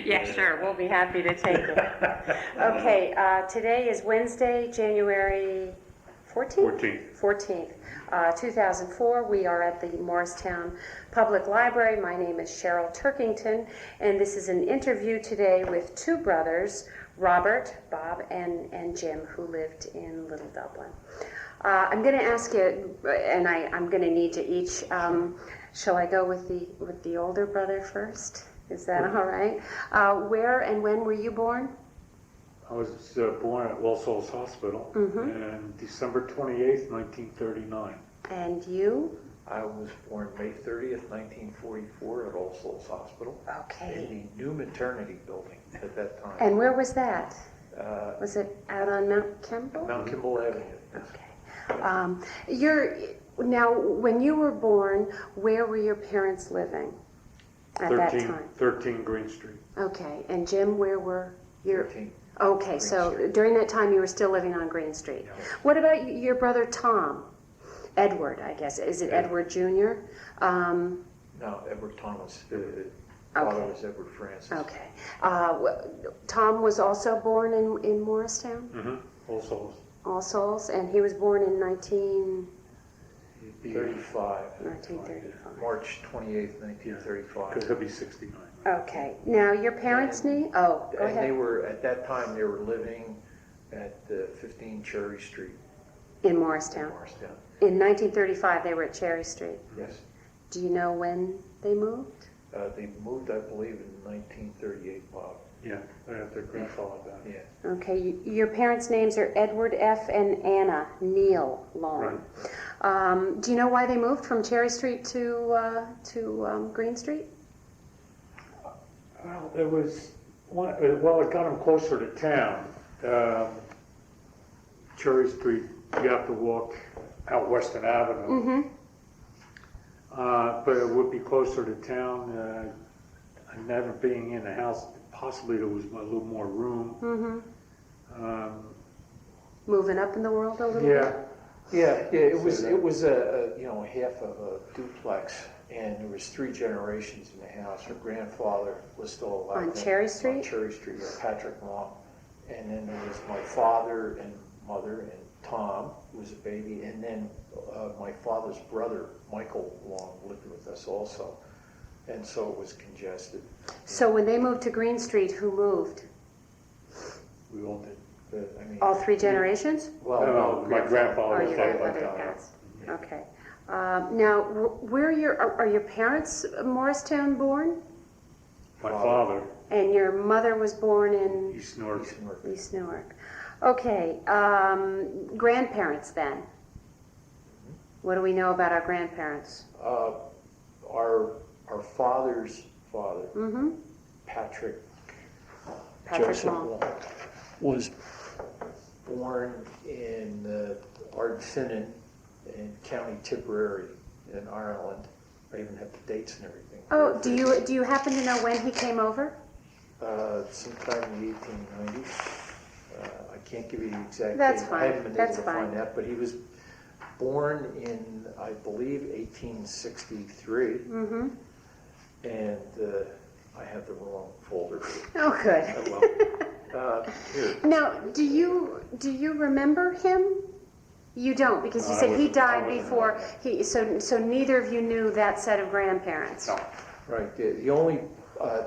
Yeah, sure, we'll be happy to take it. Okay, today is Wednesday, January 14th? 14th, 2004. We are at the Morristown Public Library. My name is Cheryl Turkington, and this is an interview today with two brothers, Robert, Bob, and Jim, who lived in Little Dublin. I'm going to ask you, and I'm going to need to each, shall I go with the older brother first? Is that all right? Where and when were you born? I was born at All Souls Hospital on December 28th, 1939. And you? I was born May 30th, 1944 at All Souls Hospital. Okay. In the new maternity building at that time. And where was that? Was it out on Mount Kimball? Mount Kimball Avenue. Okay. Now, when you were born, where were your parents living at that time? 13 Green Street. Okay. And Jim, where were your... 13. Okay, Green so Street. During that time you were still living on Green Street. Yeah. What about your brother Tom? Edward, I guess. Is it Edward Jr.? No, Edward Thomas. Father was Edward Francis. Okay. Tom was also born in Morristown? All Souls. All Souls, and he was born in 1935. 1935. March 28th, 1935. Because he'll be 69. Okay. Now, your parents' name? Oh, go And ahead. they were, at that time, they were living at 15 Cherry Street. In Morristown. Morristown. In 1935, they were at Cherry Street. Yes. Do you know when they moved? They moved, I believe, in 1938, Bob. Yeah, right after grandfather died. Yeah. Okay. Your parents' names are Edward F. and Anna Neal Long. Right. Do you know why they moved from Cherry Street to Green Street? Well, it was it got them closer to town. Cherry Street, you have to walk out Western Avenue. But it would be closer to town. Never being in the house, possibly there was a little more room. Moving up in the world a little Yeah. bit? Yeah. It was a half of a duplex, and there was 3 generations in the house. Her grandfather was still alive. On Cherry Street? On Cherry Street, yeah, Patrick Long. And then there was my father and mother and Tom, who was a baby, and then my father's brother, Michael Long, lived with us also. And so it was congested. So when they moved to Green Street, who moved? We all did. All 3 generations? Well, No, my grandfather Or was your dead by grandfather then. passed? Okay. Now, where are your parents Morristown born? My father, And your mother was born in East Newark. East Newark. Okay. Grandparents then. What do we know about our grandparents? Our father's father, Patrick Joseph Long. was born in Ardfinnan in County Tipperary in Ireland. I even have the dates and everything. Oh, do you happen to know when he came over? Sometime in the 1890s. I can't give you the exact That's date. fine. I haven't been That's able to fine. find that, but he was born in, I believe, 1863. And I have the wrong folder. Oh, good. Here. Now, do you remember him? You don't, because you No, I said he wasn't- died I wasn't before alive. so neither of you knew that set of grandparents. No. Right. The only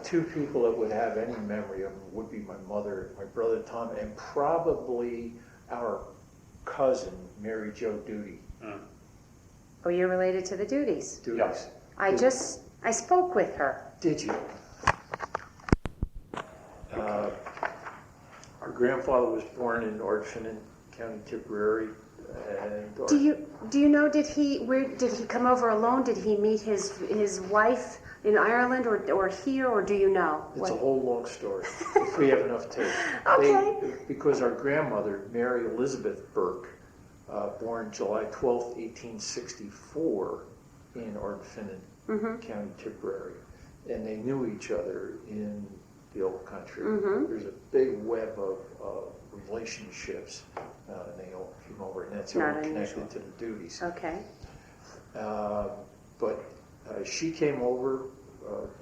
2 people that would have any memory of him would be my mother, my brother Tom, and probably our cousin, Mary Jo Duty. Oh, you're related to the Duties. Duties. I spoke with her. Did you? Our grandfather was born in Ardfinnan, County Tipperary. And Do you know, did he come over alone? Did he meet his wife in Ireland or here, or do you know? It's a whole long story, if we have enough time. Okay. Because our grandmother, Mary Elizabeth Burke, born July 12th, 1864 in Ardfinnan, County Tipperary, and they knew each other in the old country. There's a big web of relationships, and they all came over, and that's how Not we're unusual. connected to the Duties. Okay. But she came over,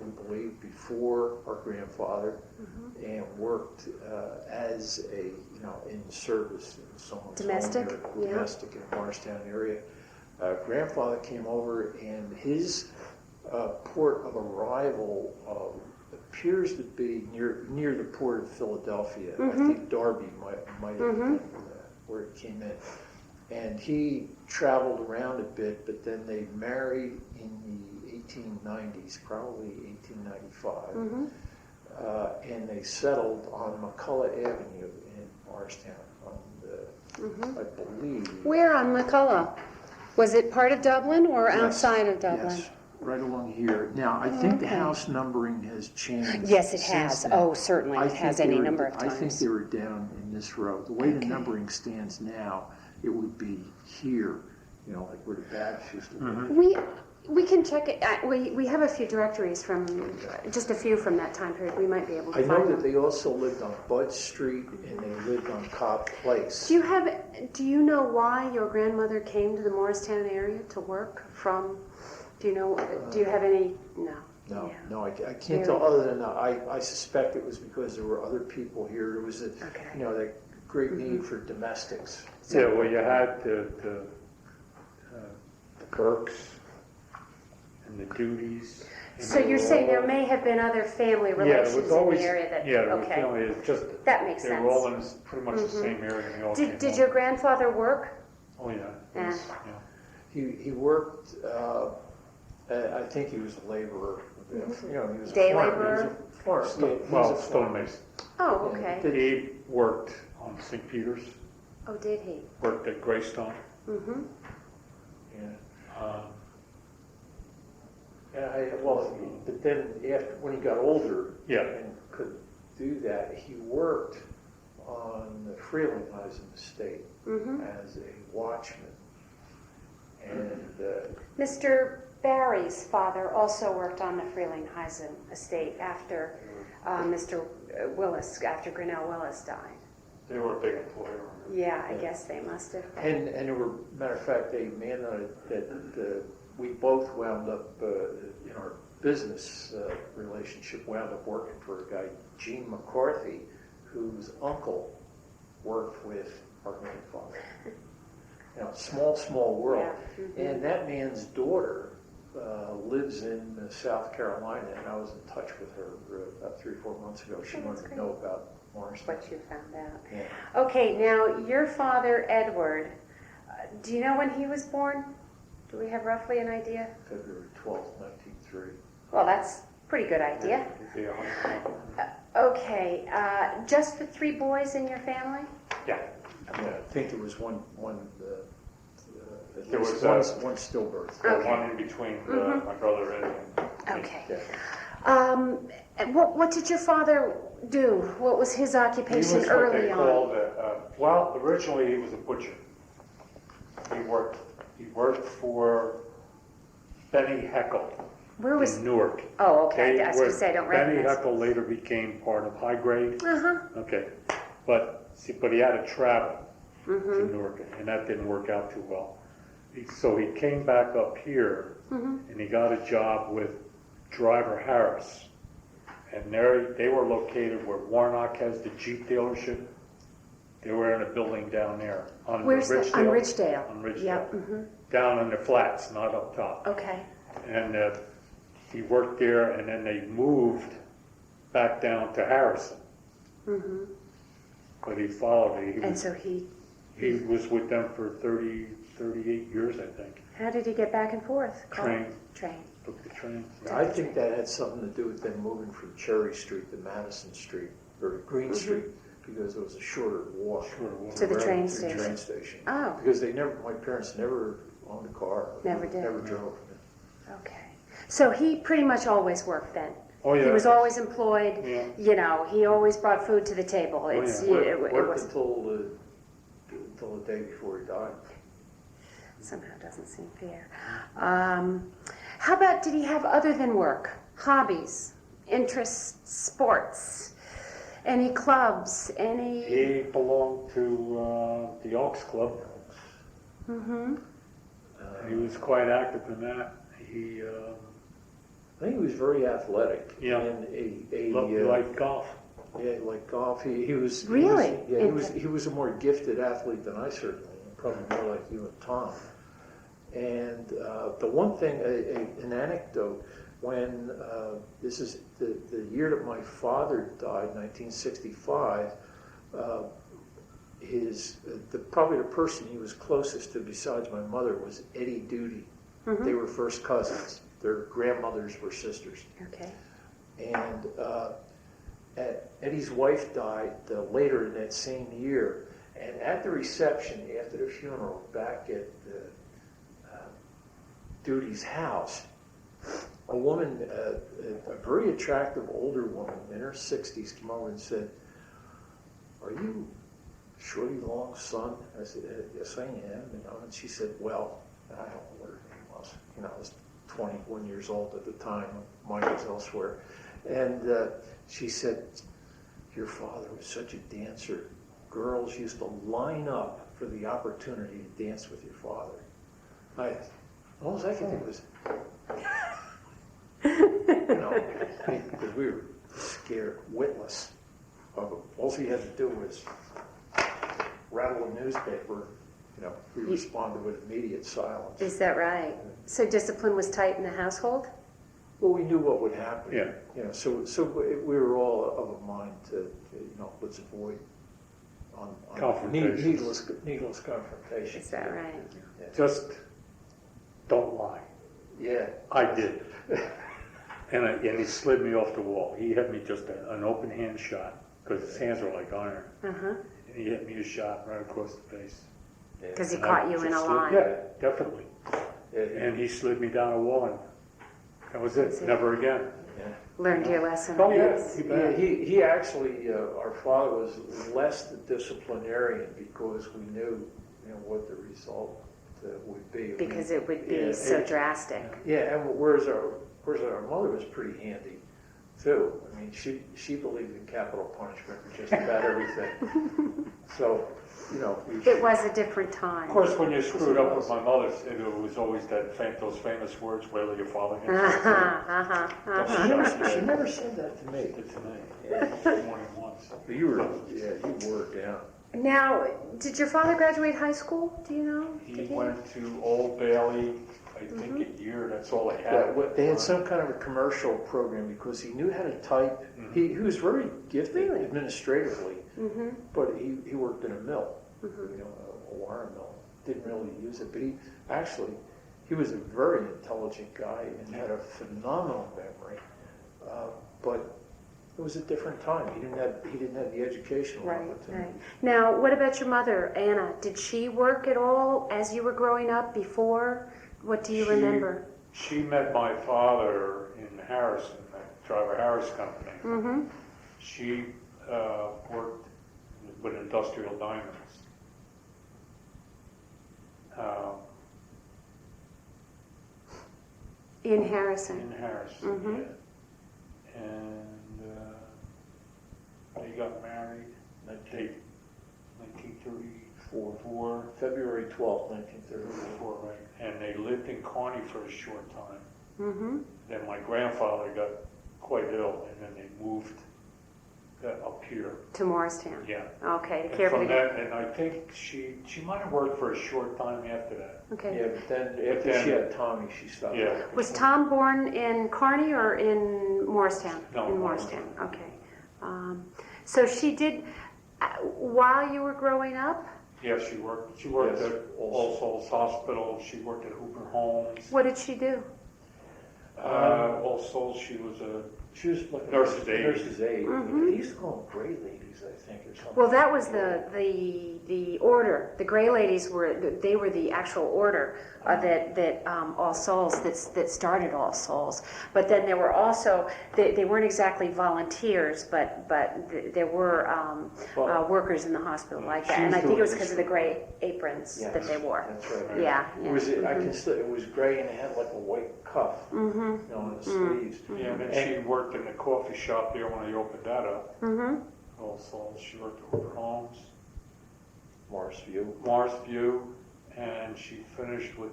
we believe, before our grandfather and worked as a, in service in someone's Domestic, home yeah. here, domestic in the Morristown area. Grandfather came over, and his port of arrival appears to be near the port of Philadelphia. I think Darby might have been where it came in. And he traveled around a bit, but then they married in the 1890s, probably 1895, and they settled on McCullough Avenue in Morristown, I believe. Where on McCullough? Was it part of Dublin or Yes, outside of Dublin? Yes, right along here. Now, I think the house numbering has changed. Yes, it since has. then. Oh, certainly, I it think has they any were- number of I think times. they were down in this row. The way the Okay. numbering stands now, it would be here, like where the Babs used to live. We can check it. We have a few directories from, just a few from that time period. We might be able to I know find that them. they also lived on Bud Street and they lived on Cobb Place. Do you know why your grandmother came to the Morristown area to work from? Do you have any? No. No, Yeah. no, I can't tell, other than I suspect it was because there were other people here. There was Okay. that great need for domestics. Yeah, well, you had the Burks and the Duties. and So they you're were saying there all- may have been other family Yeah, there relations was in always, the area that, yeah, there was okay. family, it's just, That makes they were all in sense. pretty much the same area, and they all Did came your over. grandfather work? Oh, yeah. Yeah. Yes, yeah. He worked, I think he was a laborer. He was a Day farmer. laborer? He was a farmer. Yeah, he was a Well, farmer. stonemason. Oh, Yeah, okay. He worked on St. Peter's, Oh, did he? worked at Greystone. Mm-hmm. Yeah. But then when he got older Yeah. and could do that, he worked on the Frelinghuysen estate as a watchman. And Mr. Barry's father also worked on the Frelinghuysen estate after Mr. Willis, after Grinnell Willis died. They were a big employer. Yeah, I guess they must have. and there were, matter of fact, a man that we both wound up in our business relationship, wound up working for a guy, Gene McCarthy, whose uncle worked with our grandfather. Small world. Yeah. And that man's daughter lives in South Carolina, and I was in touch with her about 3 or 4 months ago. She Oh, that's wanted to great. know about Morristown. What you found out. Yeah. Okay, now your father, Edward, do you know when he was born? Do we have roughly an idea? February 12th, 1903. Well, that's a pretty good idea. He'd be 100. Okay, just the 3 boys in your family? Yeah. Yeah, I think there was one There was, one stillbirth. Okay. One in between my brother and me. Okay. Yeah. And what did your father do? What was his He was occupation what early they on? called, well, originally he was a butcher. He worked for Benny Heckle Where was? in Newark. Oh, okay. I was going to say I don't Benny recognize. Heckle later became part of High Grade. Uh-huh. Okay, but he had to travel Mm-hmm. to Newark, and that didn't work out too well. So he came back up here, Mm-hmm. and he got a job with Driver Harris. And they were located where Warnock has the Jeep dealership. They were in a building down there on Where's Ridgedale. that? On Ridgedale. On Ridgedale. Yep. Mm-hmm. Down in the flats, not up top. Okay. And he worked there, and then they moved back down to Harrison. Mm-hmm. But he followed me. And so he. He was with them for 38 years, I think. How did he get back and forth? Train. Train. Took the train. I think that had something to do with them moving from Cherry Street to Madison Street, or Green Street, because it was a shorter walk. To the train to the station. train station. Oh. Because my parents never owned a car. Never did. Never drove. Okay. So he pretty much always worked then. Oh, yeah. He was always employed. Yeah. He always brought food to the table. It's yeah. it Worked was until the day before he died. somehow doesn't seem fair. How about, did he have other than work, hobbies, interests, sports, any clubs, any? He belonged to the Elks Club. Mm-hmm. He was quite active in that. He I think he was very athletic. Yeah. And Like golf. yeah, like golf. He was Really? He was a more gifted athlete than I certainly am. Probably more like you and Tom. And the one thing, an anecdote, when this is the year that my father died, 1965. Probably the person he was closest to besides my mother was Eddie Doody. Mm-hmm. They were first cousins. Their grandmothers were sisters. Okay. And Eddie's wife died later in that same year. And at the reception after the funeral, back at Doody's house, a woman, a very attractive older woman in her 60s, came over and said, "Are you Shorty Long's son?" I said, "Yes, I am." And she said, "Well," I don't know what her name was. I was 21 years old at the time. Mine was elsewhere. And she said, "Your father was such a dancer. Girls used to line up for the opportunity to dance with your father." All I could think was, because we were scared, witless. All he had to do was rattle a newspaper. We responded with immediate silence. Is that right? So discipline was tight in the household? Well, we knew what would happen. Yeah. So we were all of a mind to, let's avoid on Confrontations. needless confrontation. Is that right? Yeah. Just don't lie. Yeah. I did. And he slid me off the wall. He hit me just an open hand shot because his hands were like iron. Uh-huh. And he hit me a shot right across the face. Because he And caught I you in a just lie. Yeah, definitely. Yeah. And he slid me down a wall, and that was it. That's it. Never again. Yeah. Learned your lesson. Oh, yeah. Yes. Yeah, he actually, our father was less the disciplinarian because we knew, what the result would be. Because it would be so drastic. Yeah, and whereas our mother was pretty handy too. I mean, she believed in capital punishment for just about everything. So, It was a different time. Of course, when you screwed up with my mother, it was always those famous words, "Wait till your father gets she never said that to me. to me. More than once. But you wore it down. Now, did your father graduate high school? Do you know? He went to Old Bailey, I think a year. That's all they had. They had some kind of a commercial program because he knew how to type. Mm-hmm. He was very gifted Really? administratively, Mm-hmm. but he worked in a mill, a wire mill. Didn't really use it, but he was a very intelligent guy and had a phenomenal memory. But it was a different time. He didn't have the educational opportunity. Right. Now, what about your mother, Anna? Did she work at all as you were growing up before? What do you remember? She met my father in Harrison, the Driver Harris Company. Mm-hmm. She worked with Industrial Diamonds. In Harrison. In Harrison, Mhm. yeah. And they got married, that date, 1934, February 12th, 1934. right? And they lived in Kearney for a short time. Mm-hmm. Then my grandfather got quite ill, and then they moved up here. To Morristown. Yeah. Okay, to And care for from the... that, and I think she might have worked for a short time after that. Okay. Yeah, but then after she had Tommy, she stopped. Yeah. working. Was Tom born in Kearney or in Morristown? No, in Morristown. Okay. So she did, while you were growing up, Yeah, she worked. She worked Yes, at All Souls Hospital. She worked at Hooper Homes. what did she do? All Souls. She was like nurse's aide. Nurse's aide. Mhm. They used to call them gray ladies, I think, or something. Well, that was the order. The Gray Ladies were the actual order that All Souls that started All Souls. But then there were also they weren't exactly volunteers, but there were workers in the hospital like that. And I think it was because of the gray aprons Yes, that they wore. That's right. Yeah. It was. I can still. It was gray and it had like a white cuff, Mm-hmm. on the sleeves. Yeah, and then she worked in the coffee shop there when I opened that up. Mm-hmm. All Souls. She worked at Hooper Homes, Morris View. Mars View, and she finished with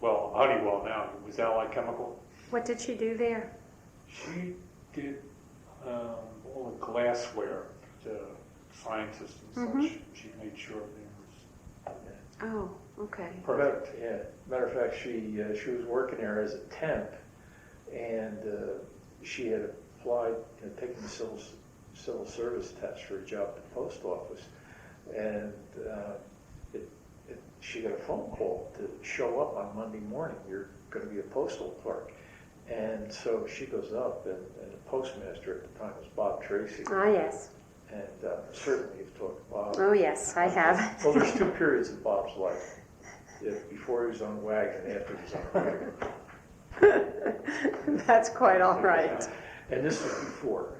Honeywell now. It was Allied Chemical. What did she do there? She did all the glassware, the scientists and such. She made sure everything was Oh, okay. perfect. Matter of fact, she was working there as a temp, and she had applied, taken the civil service test for a job at the post office, and she got a phone call to show up on Monday morning. You're going to be a postal clerk. And so she goes up, and the postmaster at the time was Bob Tracy. Ah, yes. And certainly you've talked to Bob. Oh, yes, I have. Well, there's two periods of Bob's life. Before he was on wagon and after he was on wagon. That's quite all right. And this was before.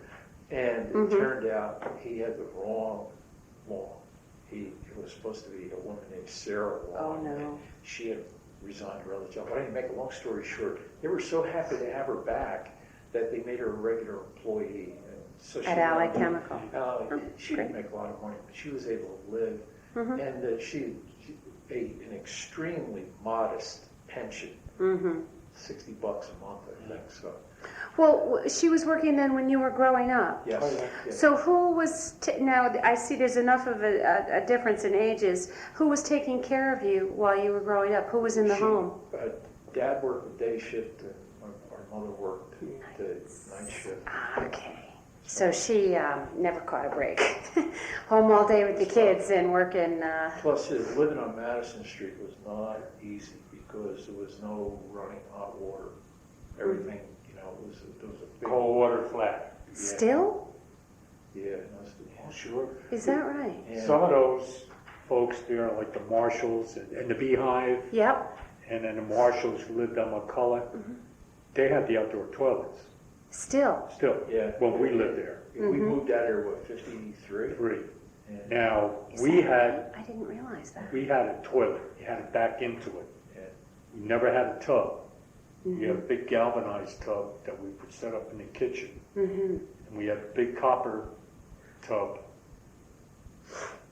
And it turned out he had the wrong law. It was supposed to be a woman named Sarah Long. Oh, no. She had resigned her other job. But anyway, make a long story short, they were so happy to have her back that they made her a regular employee. And so At Allied Chemical. She didn't make a lot of money, but she was able to live. And she paid an extremely modest pension, $60 a month, I think. So. Well, she was working then when you were growing up. Yes. So who was, now I see there's enough of a difference in ages. Who was taking care of you while you were growing up? Who was in the home? Dad worked the day shift, and our mother worked the night shift. Okay. So she never caught a break. Home all day with the kids and working. Plus, living on Madison Street was not easy because there was no running hot water. Everything, it was a big... Cold water flat. Still? Yeah. Oh, sure. Is that right? And Some of those folks there, like the Marshalls and the Beehive, Yep. and then the Marshalls who lived on McCullough, they had the outdoor toilets. Still? Still, Yeah. when we lived there. We moved out here, 53? Free. And, Now, Is we that had right? I didn't realize that. we had a toilet. You had to back into it. yeah. We never had a tub. We had a big galvanized tub that we would set up in the kitchen. And we had a big copper tub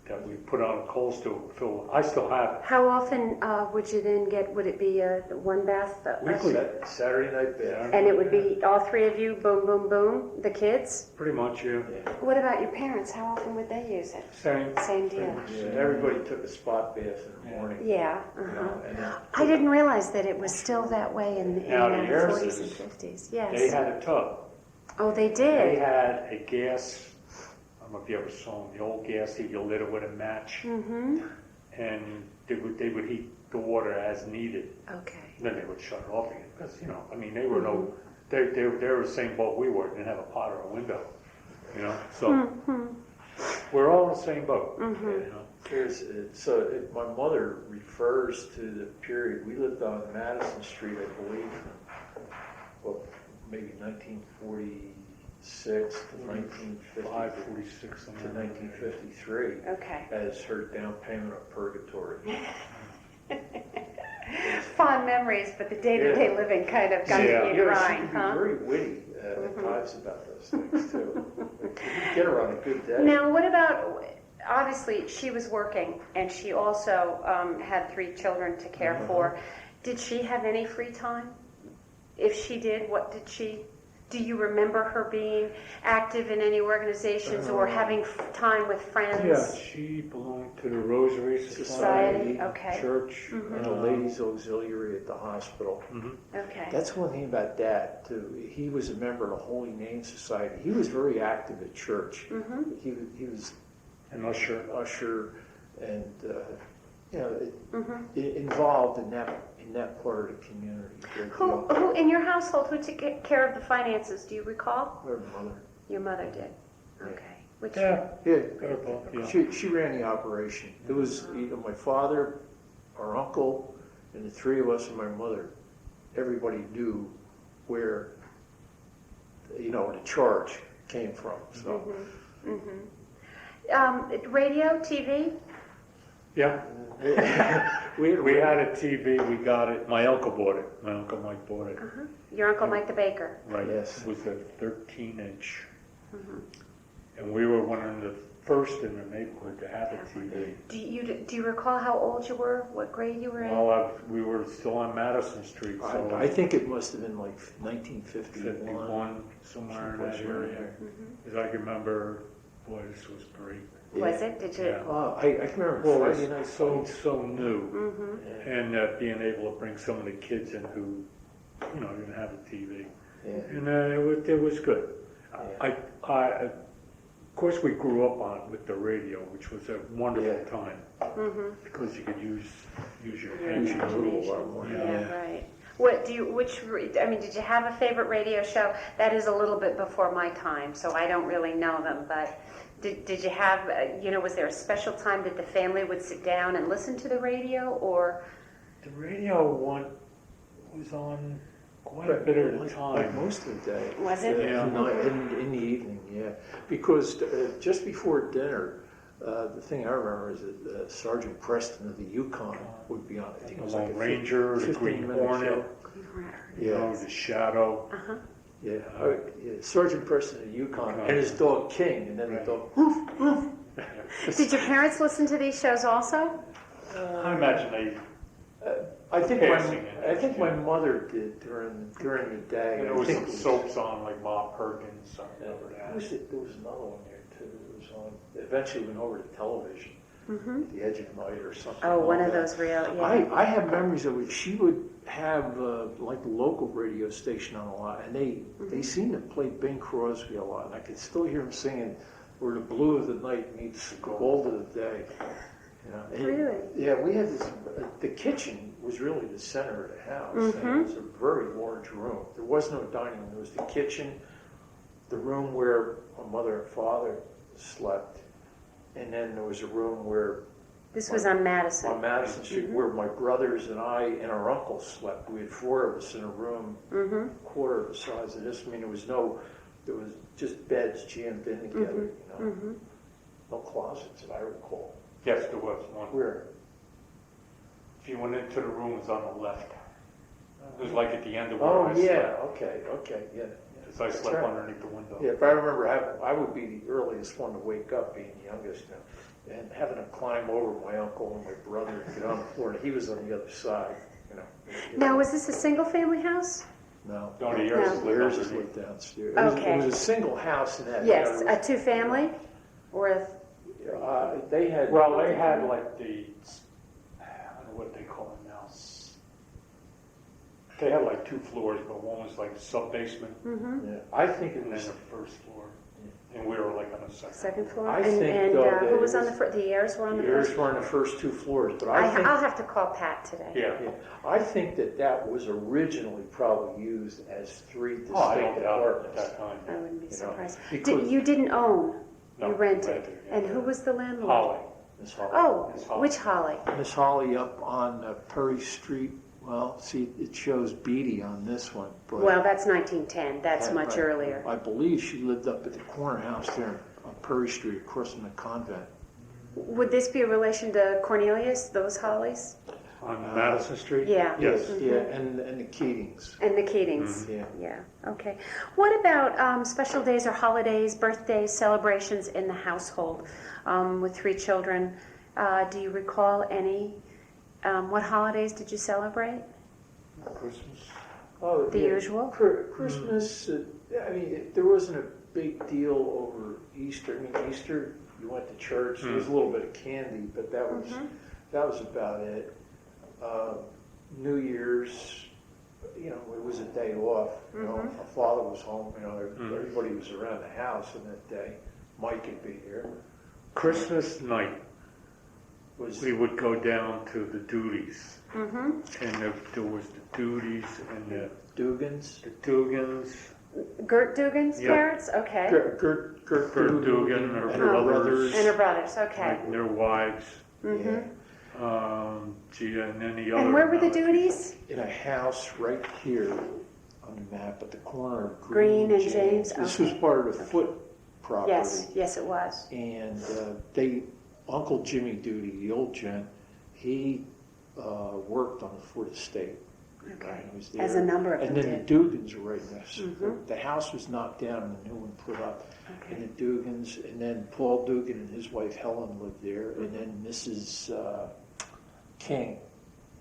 that we put on a coal stove and fill. I still have it. How often would you then get, would it be one bath? Weekly. Saturday night bath. And it would be all three of you, boom, boom, boom, the kids? Pretty much, yeah. What about your parents? How often would they use it? Same. Same deal. Yeah, and everybody took a spot bath in the morning. Yeah. And then I didn't realize that it was still that way in the Now, the 40s and Ayerses, 50s. Yes. They had a tub. Oh, they They did? had a gas, I don't know if you ever saw them, the old gas heat, you lit it with a match, Mm-hmm. and they would heat the water as needed. Okay. Then they would shut it off again, because, they were they were the same boat we were, didn't have a pot or a window, so we're all in the same boat, my mother refers to the period, we lived on Madison Street, I believe, maybe 1946 to 1955, 46 to 1953 Okay. as her down payment of purgatory. Fond memories, but the day-to-day living kind of got Yeah. you to She grind, could be huh? very witty at times about those things too. You get her on a good day. Now, what about, obviously, she was working, and she also had 3 children to care for. Did she have any free time? If she did, what did she... Do you remember her being active in any organizations or having time with friends? Yeah, she belonged to the Rosary Society, okay. Church. And a ladies' auxiliary at the hospital. Okay. That's one thing about Dad, too. He was a member of the Holy Name Society. He was very active at church. He was An usher. an usher and, involved in that part of the community. Who in your household, who took care of the finances? Do you recall? Her mother. Your mother did. Okay. Which Yeah. Yeah, Yeah. she ran the operation. It was my father, our uncle, and the 3 of us and my mother. Everybody knew where, the charge came from. So. Radio, TV? Yeah. We had a TV, we got it, my uncle bought it, my Uncle Mike bought it. Your Uncle Mike the Baker. Right, Yes. it was a 13-inch. And we were one of the first in the neighborhood to have a TV. Do you recall how old you were? What grade you were in? Well, we were still on Madison Street, so I think it must have been like 1951. 51, somewhere in that area. Because I can remember, boy, this was great. Was it? Did you? Yeah. I can remember Well, Friday it's night. so new, Mm-hmm. and being able to bring some of the kids in who, didn't have a TV, Yeah. and it was good. Yeah. Of course, we grew up with the radio, which was a wonderful Yeah. time Mm-hmm. because you could use your Your attention. imagination. Yeah. Yeah, right. Did you have a favorite radio show? That is a little bit before my time, so I don't really know them, but did you have, was there a special time that the family would sit down and listen to the radio, or? The radio one was on quite a bit of the time. Like most of the day. Was it? Yeah. In the evening, yeah. Because just before dinner, the thing I remember is that Sergeant Preston of the Yukon would be on. I think it was The like Lone a Ranger, the Green 15-minute Hornet, show. Yeah. the Shadow. Uh-huh. Yeah. Yeah. Sergeant Preston of the Yukon Yukon. and his dog King, and then Right. the dog woof woof. Did your parents listen to these shows also? I imagine they. I think Passing it. I think my mother did during the day. There I was think some it was- soaps on, like Bob Perkins. I remember There that. was another one there too. It was on. Eventually went over to television, Mm-hmm. The Edge of Night or something. Oh, one like of that. those real, yeah. I have memories of it. She would have like the local radio station on a lot, and they seemed to play Bing Crosby a lot, and I could still hear him singing, "Where the blue of the night meets the gold of the day." And Really? yeah, we had this. The kitchen was really the center of the house, and it was a very large room. There was no dining room. There was the kitchen, the room where my mother and father slept, and then there was a room where This was on Madison. on Madison Street where my brothers and I and our uncle slept. We had four of us in a room, Mm-hmm. quarter of the size of this. I mean, there was just beds jammed in together, Mm-hmm. No closets, if I recall. Yes, there was one. Where? If you went into the room, it was on the left. It was like at the end of where Oh, I yeah, slept. okay, yeah. Because I That's slept right. underneath the window. Yeah, if I remember I would be the earliest one to wake up, being the youngest, and having to climb over my uncle and my brother and get on the floor, and he was on the other side, Now, was this a single-family house? No. No, the yours No. lived Theirs underneath. lived downstairs. Okay. It was a single house and that. Yes, a two-family? Or a... They had. Well, they had like I don't know what they call it now. They had like 2 floors, but one was like sub-basement, Mm-hmm. Yeah, I think it and then was. the first floor. And we were like on the second. Second floor? I And, think, and though, that who was it on was- the first? The heirs were on the Yours first? were on the first 2 floors, but I think. I'll have to call Pat today. Yeah. Yeah, I think that was originally probably used as 3 distinct Oh, I don't doubt it at apartments. that time. I wouldn't be You know, surprised. because- You didn't own? No, You rented? rented, yeah. And who was the landlord? Holly. Miss Holly. Oh, Miss Holly. which Holly? Miss Holly up on Perry Street. Well, see, it shows Beatty on this one, but. Well, that's 1910. That's Right, much right. earlier. I believe she lived up at the corner house there on Perry Street, across from the convent. Would this be a relation to Cornelius, those Hollies? On Madison Street? Yeah. Yes. Yeah, and the Keatings. And the Keatings? Yeah. Yeah, okay. What about special days or holidays, birthdays, celebrations in the household with 3 children? Do you recall any? What holidays did you celebrate? Christmas. Oh, The usual? Christmas, I mean, there wasn't a big deal over Easter. I mean, Easter, you went to church, there was a little bit of candy, but that was about it. New Year's, it was a day off. My father was home, everybody was around the house on that day. Mike could be here. Christmas night, Was we would go down to the duties. Mm-hmm. And there was the duties and the Dugans. Dugans. Gert Dugan's Yeah. parents? Okay. Gert Dugan, her and her brothers. And her brothers, okay. Like their wives. Mm-hmm. Yeah. And then the other. And where were the relatives. duties? In a house right here on the map at the corner of Green and James, This okay. was part of the Foot property. Yes, it was. And Uncle Jimmy Duty, the old gent, he worked on the Foot estate. Okay. Right, it was As there. a number of And them then did. the Dugans were right next. Mhm. The house was knocked down and the new one put up. Okay. And the Dugans, and then Paul Dugan and his wife Helen lived there, and then Mrs. King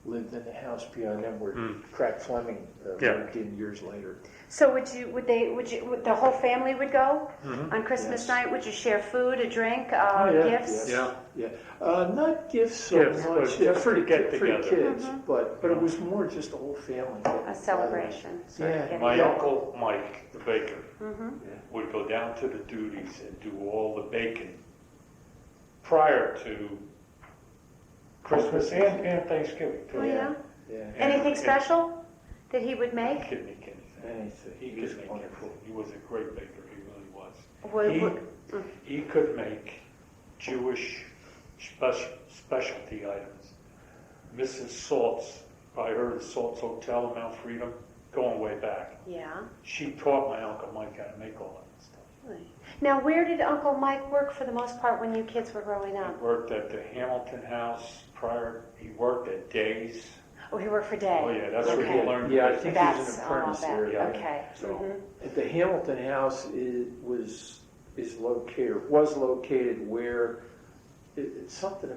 lived in the house behind them where Crack Fleming Yeah. moved in years later. So would the whole family would go on Christmas Yes. night? Would you share food, a drink, gifts? Yeah. Yeah. Not gifts so Gifts, much. but just for to the get for the together. kids, but it was more just the whole family. A celebration. Sort of Yeah. getting My together. uncle Mike, the baker, Mhm. would go down to the duties and do all the baking prior to Christmas and Thanksgiving too. Oh, yeah? Yeah. Anything And- special that he would He make? could make anything. Anything. He He was could make wonderful. anything. He was a great baker. He really was. Would- He could make Jewish specialty items. Mrs. Salt's, I heard of Salt's Hotel in Mount Freedom, going way back. Yeah. She taught my Uncle Mike how to make all that stuff. Really? Now, where did Uncle Mike work for the most part when you kids were growing up? He worked at the Hamilton House prior. He worked at Days. Oh, he worked for Day. Oh yeah, that's where he Okay. learned. Yeah, I the think business. he was That's an all apprentice that. there. Yeah. Okay. So- Mhm. At the Hamilton House is located, was located where it's something,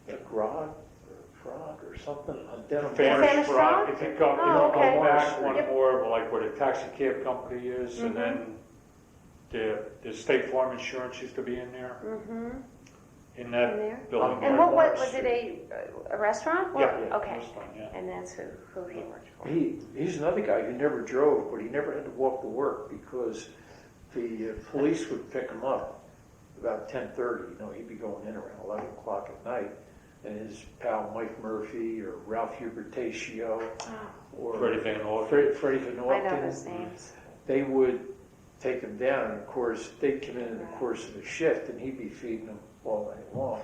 a grog or a frog or something on Denham. Famish Famish Frog? Rock. If you go, Oh, okay. go back one Yep. more, like where the taxi cab company is, Mhm. and then the State Farm Insurance used to be in there, Mhm. in that In there? building. And right what there. was it? A restaurant? Or- Yeah. Okay. Restaurant, yeah. And that's who he worked for. He's another guy who never drove, but he never had to walk to work because the police would pick him up about 10:30. You know, he'd be going in around 11 o'clock at night, and his pal Mike Murphy or Ralph Hubertatio or Freddie Van Ork. Freddie Van I know Ork, those names. they would take him down, and of course they'd come in the course of the shift, and he'd be feeding them all night long.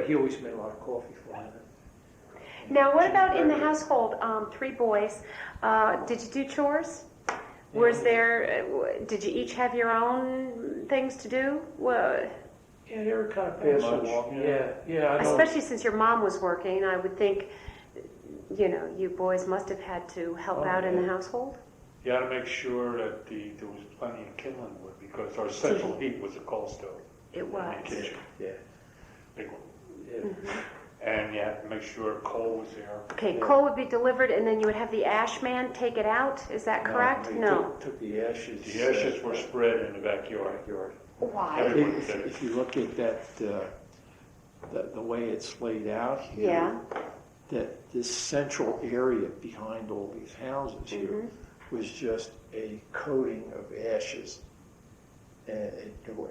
He always made a lot of coffee for them. Now, what about in the household? 3 boys. Did you do chores? Was there? Did you each have your own things to do? Well, Yeah, they were kind of Pretty passed much, along. yeah. Yeah, I know. especially since your mom was working, I would think, you boys must have had to help Oh, out in the yeah. household. You had to make sure that there was plenty of kindling wood because our central heat was a coal stove. It In was. the kitchen, Yeah, big one. yeah. And you had to make sure coal was there. Okay, Yeah. coal would be delivered, and then you would have the ash man take it out. Is that correct? They No. Took the ashes. The ashes were spread in the backyard. Why? Everyone If, did it. if you look at that, the way it's laid out here, Yeah. that this central area behind all these houses here Mm-hmm. was just a coating of ashes. And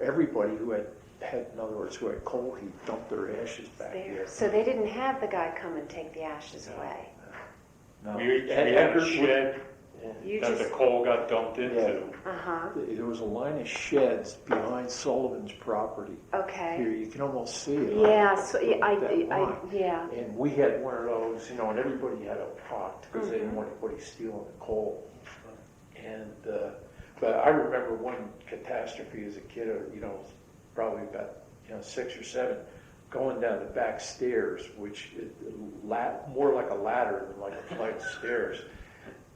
everybody who had, in other words, who had coal heat dumped their ashes back There. here. So they didn't have the guy come and take the ashes No. away. No. We And had a Edgar would- shed You that the just. coal got dumped into. Uh-huh. There was a line of sheds behind Sullivan's property. Here, Okay. you can almost see it. Yeah. So That line. yeah. And we had one of those, and everybody had a pot because they didn't want anybody stealing the coal. And but I remember one catastrophe as a kid. Probably about 6 or 7, going down the back stairs, which more like a ladder than like a flight of stairs,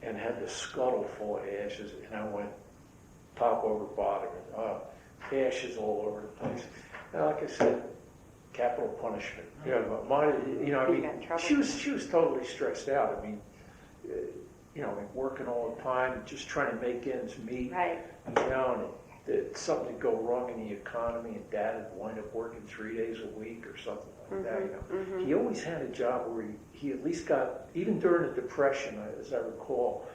and had the scuttle full of ashes, and I went top over bottom, and ashes all over the place. And like I said, capital punishment. But mine, You got in trouble? she was totally stressed out. I mean, working all the time, just trying to make ends meet. Right. And something would go wrong in the economy, and Dad would wind up working 3 days a week or something like that. He always had a job where he at least got, even during the Depression, as I recall,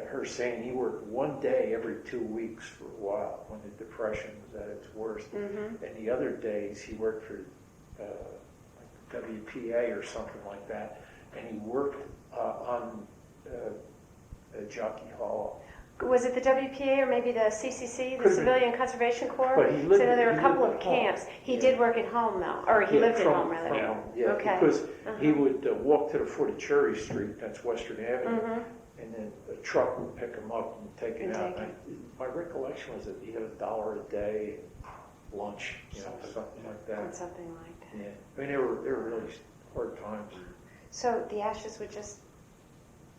her saying he worked 1 day every 2 weeks for a while when the Depression was at its worst. And the other days he worked for WPA or something like that, and he worked on Jockey Hollow. Was it the WPA or maybe the CCC, the Could've been. Civilian Conservation Corps? But he lived- So there were a he couple lived of at home. camps. He Yeah. did work at home though, or he lived at home rather. From home, yeah. Okay. Because he would walk to the foot of Cherry Street, that's Western Avenue, and then a truck would pick him up and take him And out. take My recollection was that he had $1 a day, lunch, something like Or that. something like that. Yeah, I mean, they were really hard times. So the ashes would just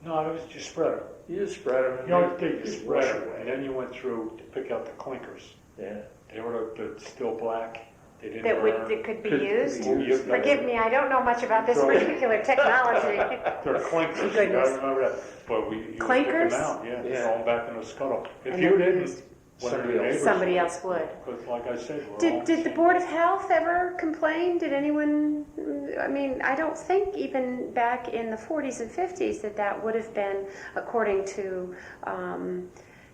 No, it was just spread them. You just spread them. You know, they just spread them, and then you went through to pick out the clinkers. Yeah. They were the still black. They didn't That burn. could be used? used. Forgive me, I don't know much about this particular technology. They're clinkers. You Goodness. gotta remember that. But you Clinkers? pick them out, yeah, Yeah. throw them back in the scuttle. If And you then didn't, used. one of the Somebody else. neighbors Somebody would. else would. Because like I said, we're all Did the same. Board of Health ever complain? Did anyone, I mean, I don't think even back in the 40s and 50s that would have been according to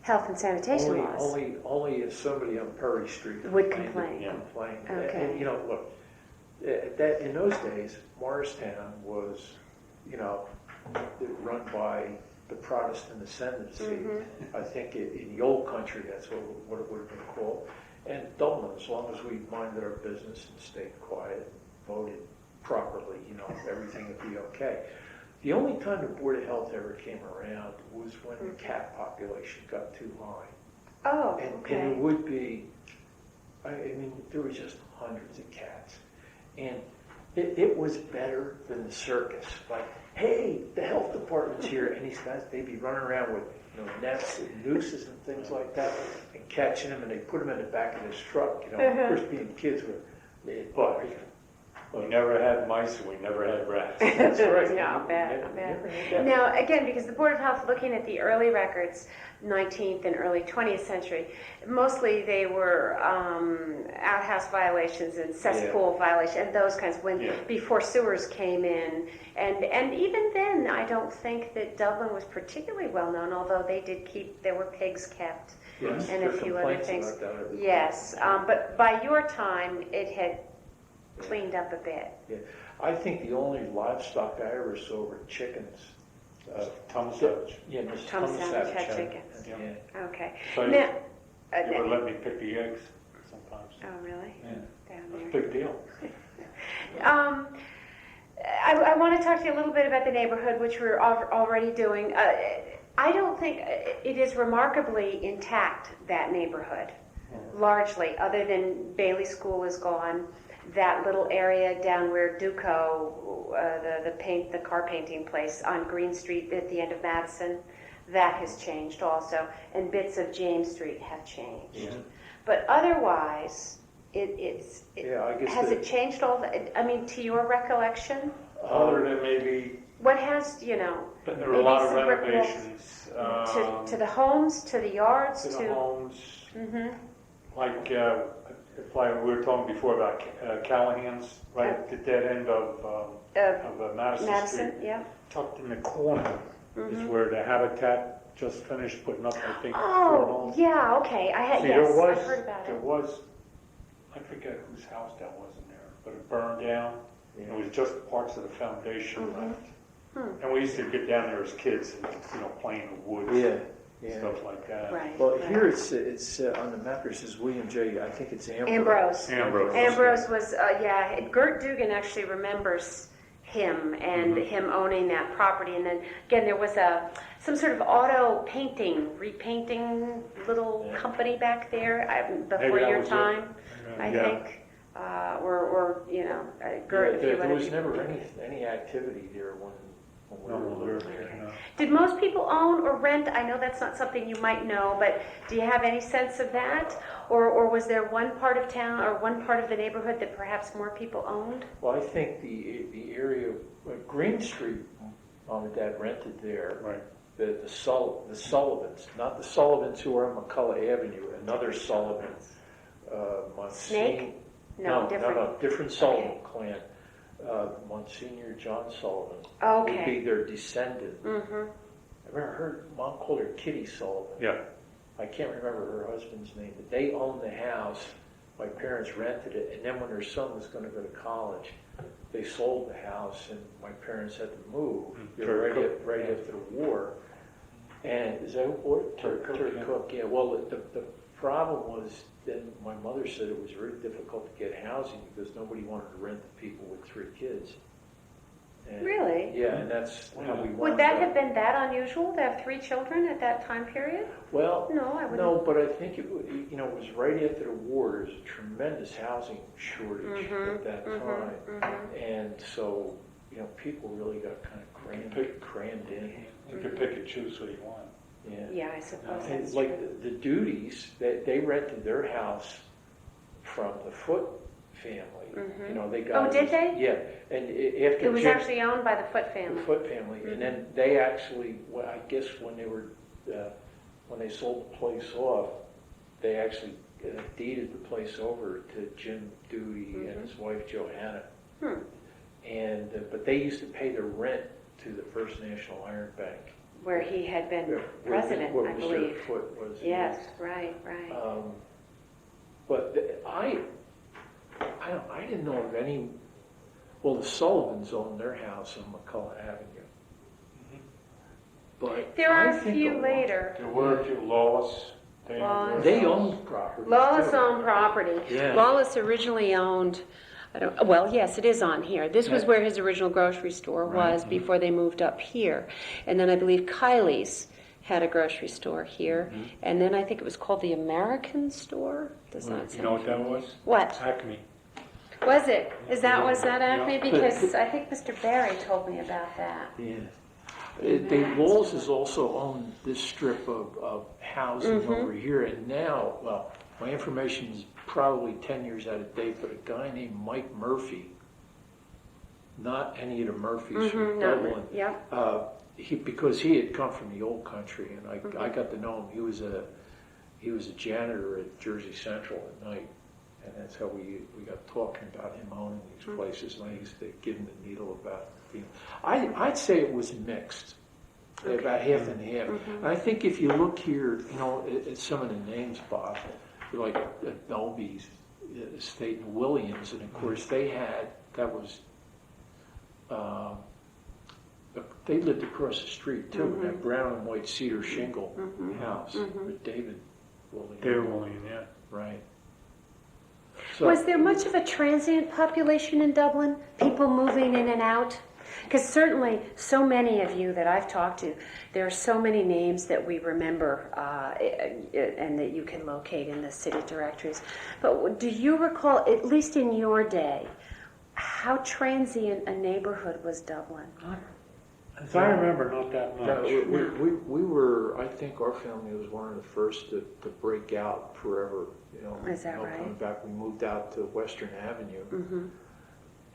health and sanitation laws. Only if somebody on Perry Street Would complained. complain. Complained. Okay. And, you know, look, that in those days, Morristown was, you know, run by the Protestant ascendancy. Mm-hmm. I think in the old country, that's what it would have been called. And Dublin, as long as we minded our business and stayed quiet, voted properly, you know, everything would be okay. The only time the Board of Health ever came around was when the cat population got too high. Oh, And okay. it would be, I mean, there were just hundreds of cats. And it was better than the circus. Like, hey, the health department's here, and these guys, they'd be running around with, you know, nets and nooses and things like that, and catching them, and they put them in the back of this truck, you know. Of course, being kids were, We never had mice and we never had rats. that's right. Yeah, You bad, never bad. had that. Now, again, because the Board of Health, looking at the early records, 19th and early 20th century, mostly they were outhouse violations and cesspool violations and those kinds before sewers came in. And even then, I don't think that Dublin was particularly well known, although there were pigs kept Yes, and there a are few other complaints things. about that every Yes, but by your time, it had cleaned up a bit. Yeah. I think the only livestock I ever saw were chickens. Tom Savage. Yeah, Mr. Tom Savage had had- chickens. Yeah. Okay. So Now, you would let me pick the eggs sometimes. oh, really? Yeah. Down That's a there. big deal. I want to talk to you a little bit about the neighborhood, which we're already doing. I don't think it is remarkably intact, that neighborhood, largely, other than Bailey School is gone. That little area down where Duco, the car painting place on Green Street at the end of Madison, that has changed also, and bits of James Street have changed. Yeah. But otherwise, Yeah, I guess has it changed I mean, to your recollection? Other than maybe, What has, but there were a maybe lot of some brick walls renovations. to the homes, to the yards, to the homes. Mm-hmm. Like, we were talking before about Callahan's, right at the dead end of Madison Madison, Street. yeah. Tucked in the corner is where the Habitat just finished putting up, I think, 4 Oh, homes. yeah, okay. See, Yes, there was, I've heard about there it. was, I forget whose house that was in there, but it burned down. It was just parts of the foundation left. And we used to get down there as kids and, play in the woods. Yeah. Stuff like that. Right. Well, right. here it's on the map. It says William J. I think it's Ambrose. Ambrose. Ambrose was, Gert Dugan actually remembers him and him owning that property. And then, again, there was some sort of auto repainting little company back there before Maybe that your was it. time, I think. Gert, a few There other was people. never any activity there when we were living there. No. Did most people own or rent? I know that's not something you might know, but do you have any sense of that? Or was there one part of town or one part of the neighborhood that perhaps more people owned? Well, I think the area, Green Street, Mom and Dad rented there. Right. The Sullivans, not the Sullivans who are on McCullough Avenue, another Sullivan. Snake? No, different. No, different Sullivan clan. Monsignor John Sullivan Okay. would be their descendant. Mm-hmm. I remember her mom called her Kitty Sullivan. Yeah. I can't remember her husband's name, but they owned the house. My parents rented it, and then when their son was going to go to college, they sold the house, and my parents had to move right after the war. And is that what? Turk Cook, Yeah. Well, the problem was then my mother said it was very difficult to get housing because nobody wanted to rent to people with 3 kids. And, Really? Yeah, and that's how we Would wound that up. have been that unusual to have 3 children at that time period? Well, No, I wouldn't. no, but I think it was right after the war. There was a tremendous housing shortage at that time, and so people really got kind of crammed in. You can pick and choose what you want. Yeah, I suppose And that's like true. the Duties, they rented their house from the Foote family. Mhm. You know, they got. Oh, did they? Yeah, and after It was Jim, actually owned by the Foote the family. Foote family, and then they actually, well, I guess when they were, when they sold the place off, they actually deeded the place over to Jim Duty and his wife Johanna. Hmm. And but they used to pay their rent to the First National Iron Bank. Where he had been Where president, Mr. I believe. Foote was. Yes, right. But I didn't know of any. Well, the Sullivans owned their house on McCullough Avenue. But There are I a think few lot- later. There were a few Lawless. Lawless. They owned property. Lawless too. owned property. Yeah. Lawless originally owned, well, yes, it is on here. This was where his original grocery store was before they moved up here. And then I believe Kylie's had a grocery store here. And then I think it was called the American Store. Does that You sound know what that was? What? Acme. Was it? Was that Acme? Yeah. Because I think Mr. Barry told me about that. Yeah. Lawless has also owned this strip of housing over here, and now, well, my information is probably 10 years out of date, but a guy named Mike Murphy, not any of the Murphys from Dublin, Yep. because he had come from the old country, and I got to know him. He was a janitor at Jersey Central at night, and that's how we got talking about him owning these places. And I used to give him the needle about. I'd say it was mixed, about half and half. And I think if you look here, you know, at some of the names, Bob, like Belby's estate and Williams, and of course they had, that was, they lived across the street too, that brown and white cedar shingle house with David Williams. David William, yeah. Right. So, Was there much of a transient population in Dublin? People moving in and out? Because certainly, so many of you that I've talked to, there are so many names that we remember and that you can locate in the city directories. But do you recall, at least in your day, how transient a neighborhood was Dublin? As I remember, not that much. no, we were, I think our family was one of the first to break out forever. You know, Is that right? Coming back, we moved out to Western Avenue.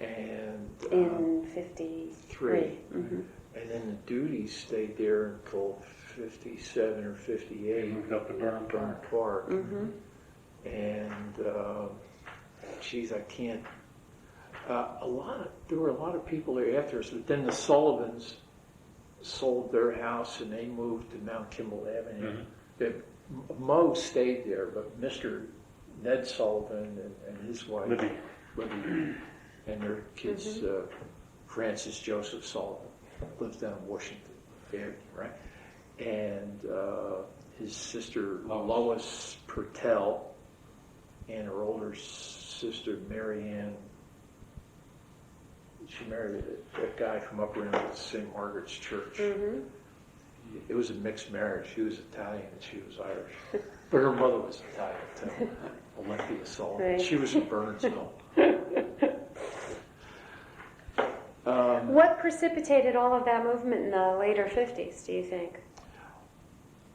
And In 53. and then the Duties stayed there until 57 or 58. They moved up to Burnham Park. And geez, I can't. There were a lot of people there after us. But then the Sullivans sold their house and they moved to Mount Kimball Avenue. Mo stayed there, but Mr. Ned Sullivan and his wife Libby. and their kids, Francis Joseph Sullivan, lives down in Washington Avenue, right? And his sister Lois Pertell and her older sister Mary Ann. She married a guy from up around St. Margaret's Church. It was a mixed marriage. She was Italian and she was Irish. But her mother was Italian too, Olympia Sullivan. Right. She was in Burnsville. What precipitated all of that movement in the later 50s, do you think?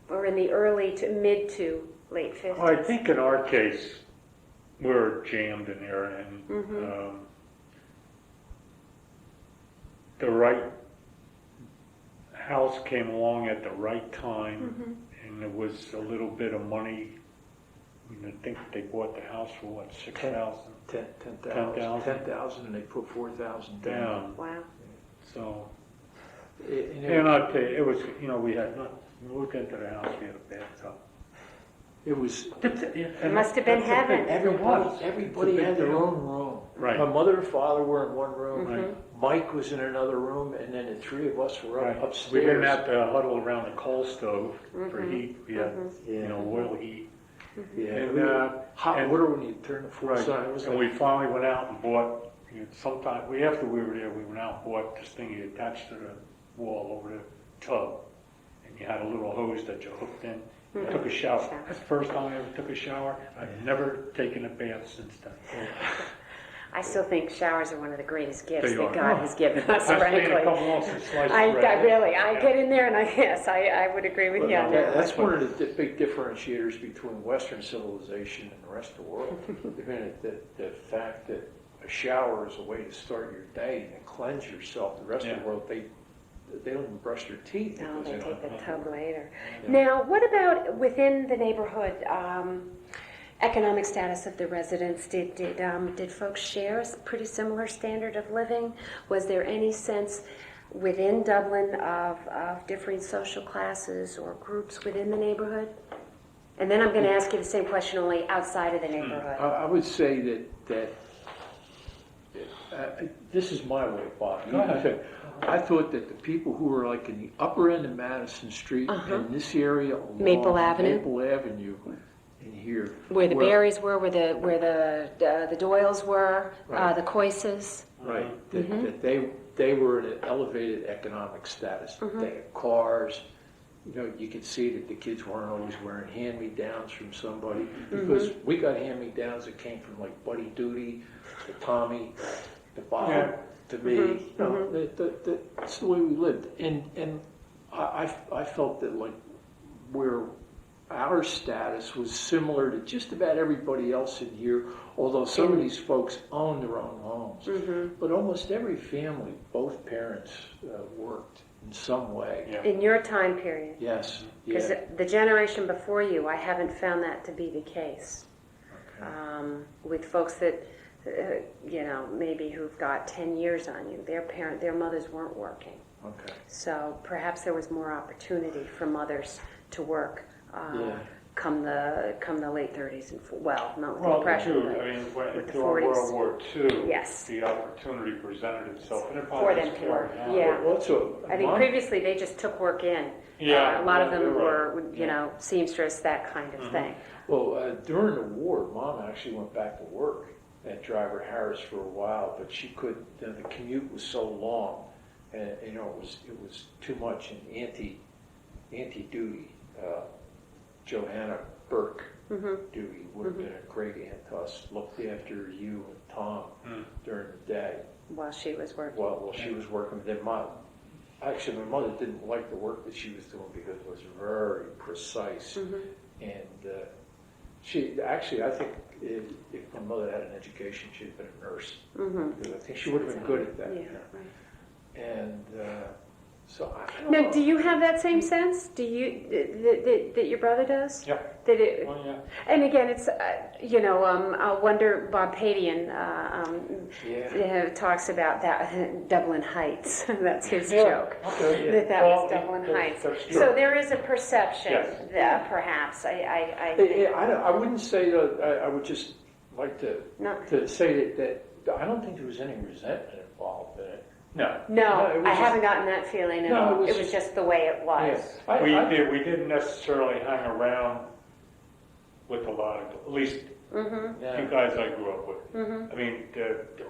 Or in the early to mid to late 50s? Well, I think in our case, we're jammed in there, and the right house came along at the right time, and there was a little bit of money. I mean, I think they bought the house for what, $6,000? 10,000, and they put 4,000 down. Wow. So, And I'll tell you, it was, we had nothing. We moved into the house, we had a bathtub. it was. It must have been heaven. Everybody had their own room. Right. My mother and father were in one room. Right. Mike was in another room, and then the three of us were upstairs. We didn't have to huddle around the coal stove for heat. We had, oil heat. Yeah. And, hot water when you turn the full right. sun. It was And like, we finally went out and bought. Sometime after we were there, we went out and bought this thing you attached to the wall over the tub, and you had a little hose that you hooked in. I took a shower. That's the first time I ever took a shower. I've never taken a bath since then. I still think showers are one of the greatest gifts They that are. God has given us, I've frankly. stayed a couple months and sliced I bread. really, I get in there and I would agree with you on that. That's one of the big differentiators between Western civilization and the rest of the world. The fact that a shower is a way to start your day and cleanse yourself. The rest of the world, they don't even brush their teeth. No, they take the tub later. Yeah. Now, what about within the neighborhood? Economic status of the residents, did folks share a pretty similar standard of living? Was there any sense within Dublin of differing social classes or groups within the neighborhood? And then I'm going to ask you the same question, only outside of the neighborhood. I would say that this is my way, Bob. Go ahead. I thought that the people who were like in the upper end of Madison Street and this area along Maple Avenue. Maple Avenue in here, Where the Berries were, where the Doyles were, Right. the Coyces. right? That they were in an elevated economic status. They had cars. You know, you could see that the kids weren't always wearing hand-me-downs from somebody, because we got hand-me-downs that came from like Buddy Duty, to Tommy, to Bob, to me. You know, that's the way we lived. And I felt that like where our status was similar to just about everybody else in here, although some of these folks owned their own homes. But almost every family, both parents worked in some way. Yeah. In your time period. Yes. Because Yeah. the generation before you, I haven't found that to be the case. Okay. With folks that, maybe who've got 10 years on you, their mothers weren't working. Okay. So perhaps there was more opportunity for mothers to work Yeah. come the late 30s and not with the Well, Depression, too, but I mean, with the during 40s. World War II, Yes. the opportunity presented itself, and it For probably them is to work, carried on. yeah. Well, so I think Mom- previously they just took work in. Yeah, A lot of yeah, them you're were, right. seamstress, that kind of thing. Well, during the war, Mom actually went back to work at Driver Harris for a while, but she could. The commute was so long, and it was too much and anti-duty. Johanna Burke duty would have been a great aunt to us. Looked after you and Tom during the day While she was working. while she was working. Then my mother didn't like the work that she was doing because it was very precise. And she actually, I think if my mother had an education, she'd have been a nurse. Because I think she would have been good at that. Yeah, you know. right. And so I don't Now, know. do you have that same sense? Do you that your brother does? Yeah. That it, Well, yeah. and again, it's I wonder. Bob Padian talks about that Dublin Heights. That's his joke. Okay. That Well, was Dublin Heights. that's true. So there is a perception Yes. that perhaps I think. I wouldn't say that. I would just like No. to say that I don't think there was any resentment involved in it. No. No, it was I just- haven't gotten that feeling at No, all. it It was was just the way it was. Yeah. We didn't necessarily hang around with a lot of, at least Yeah. you guys I grew up with. I mean,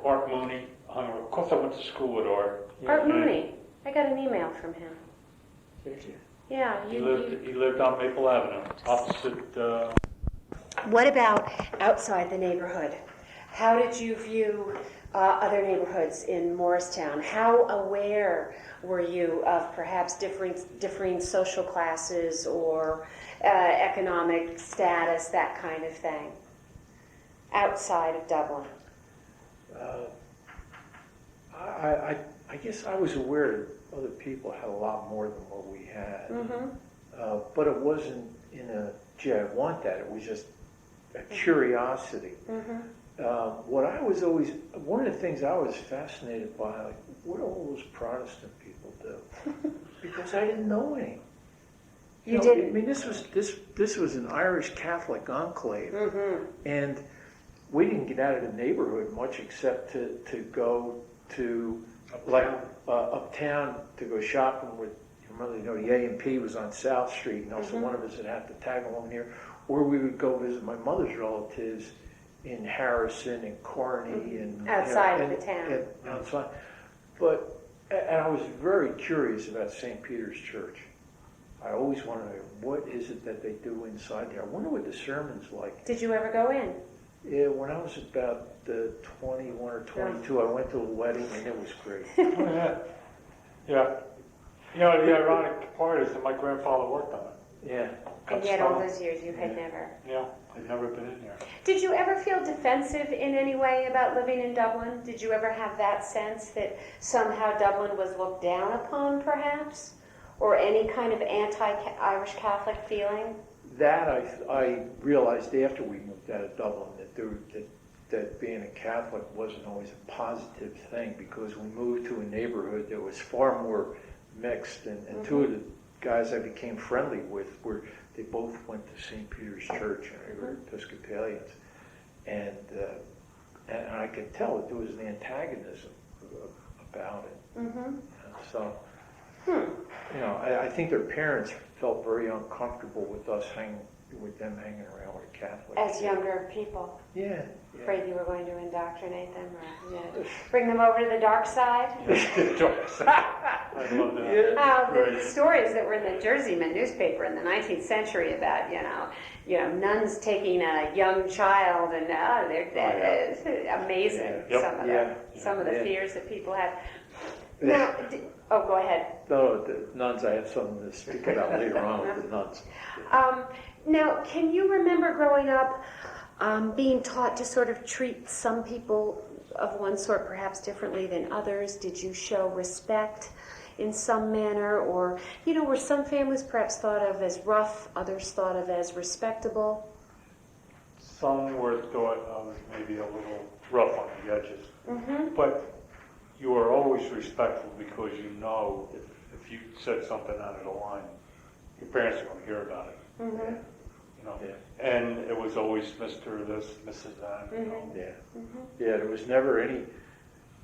Art Mooney hung around. Of course, I went to school with Art. Art Mooney. I got an email from him. Thank you. Yeah, He lived on Maple Avenue, opposite. What about outside the neighborhood? How did you view other neighborhoods in Morristown? How aware were you of perhaps differing social classes or economic status, that kind of thing, outside of Dublin? I guess I was aware that other people had a lot more than what we had. But it wasn't in a, gee, I want that. It was just a curiosity. What I was always, one of the things I was fascinated by, like, what do all those Protestant people do? Because I didn't know any. You know, didn't? I mean, this was an Irish Catholic enclave, and we didn't get out of the neighborhood much except to go to uptown to go shopping with your mother. You know, the A&P was on South Street, you know, so one of us would have to tag along here, or we would go visit my mother's relatives in Harrison and Corney and Outside of the town. and outside. But and I was very curious about St. Peter's Church. I always wanted to know, what is it that they do inside there? I wonder what the sermon's like. Did you ever go in? Yeah, when I was about 21 or 22, I went to a wedding and it was great. Oh, yeah. Yeah. You know, the ironic part is that my grandfather worked on it. Yeah. And yet all those years you had never. Yeah, I'd never been in there. Did you ever feel defensive in any way about living in Dublin? Did you ever have that sense that somehow Dublin was looked down upon, perhaps? Or any kind of anti-Irish Catholic feeling? That I realized after we moved out of Dublin that being a Catholic wasn't always a positive thing, because we moved to a neighborhood that was far more mixed, and two of the guys I became friendly with they both went to St. Peter's Church, and they were Episcopalians, and I could tell that there was an antagonism about it. So, you know, I think their parents felt very uncomfortable with them hanging around with a Catholic. As younger people? Yeah. Afraid you were going to indoctrinate them, or bring them over to the dark side? Dark side. I love that. The stories that were in the Jerseyman newspaper in the 19th century about, nuns taking a young child, and they're amazing. Some of the fears that people have. Now, go ahead. No, the nuns, I have something to speak about later on with the nuns. Now, can you remember growing up being taught to sort of treat some people of one sort perhaps differently than others? Did you show respect in some manner? Or, were some families perhaps thought of as rough, others thought of as respectable? Some were thought of maybe a little rough on the edges. But you are always respectful, because if you said something out of the line, your parents are going to hear about it. And it was always Mr. this, Mrs. that. Yeah, there was never any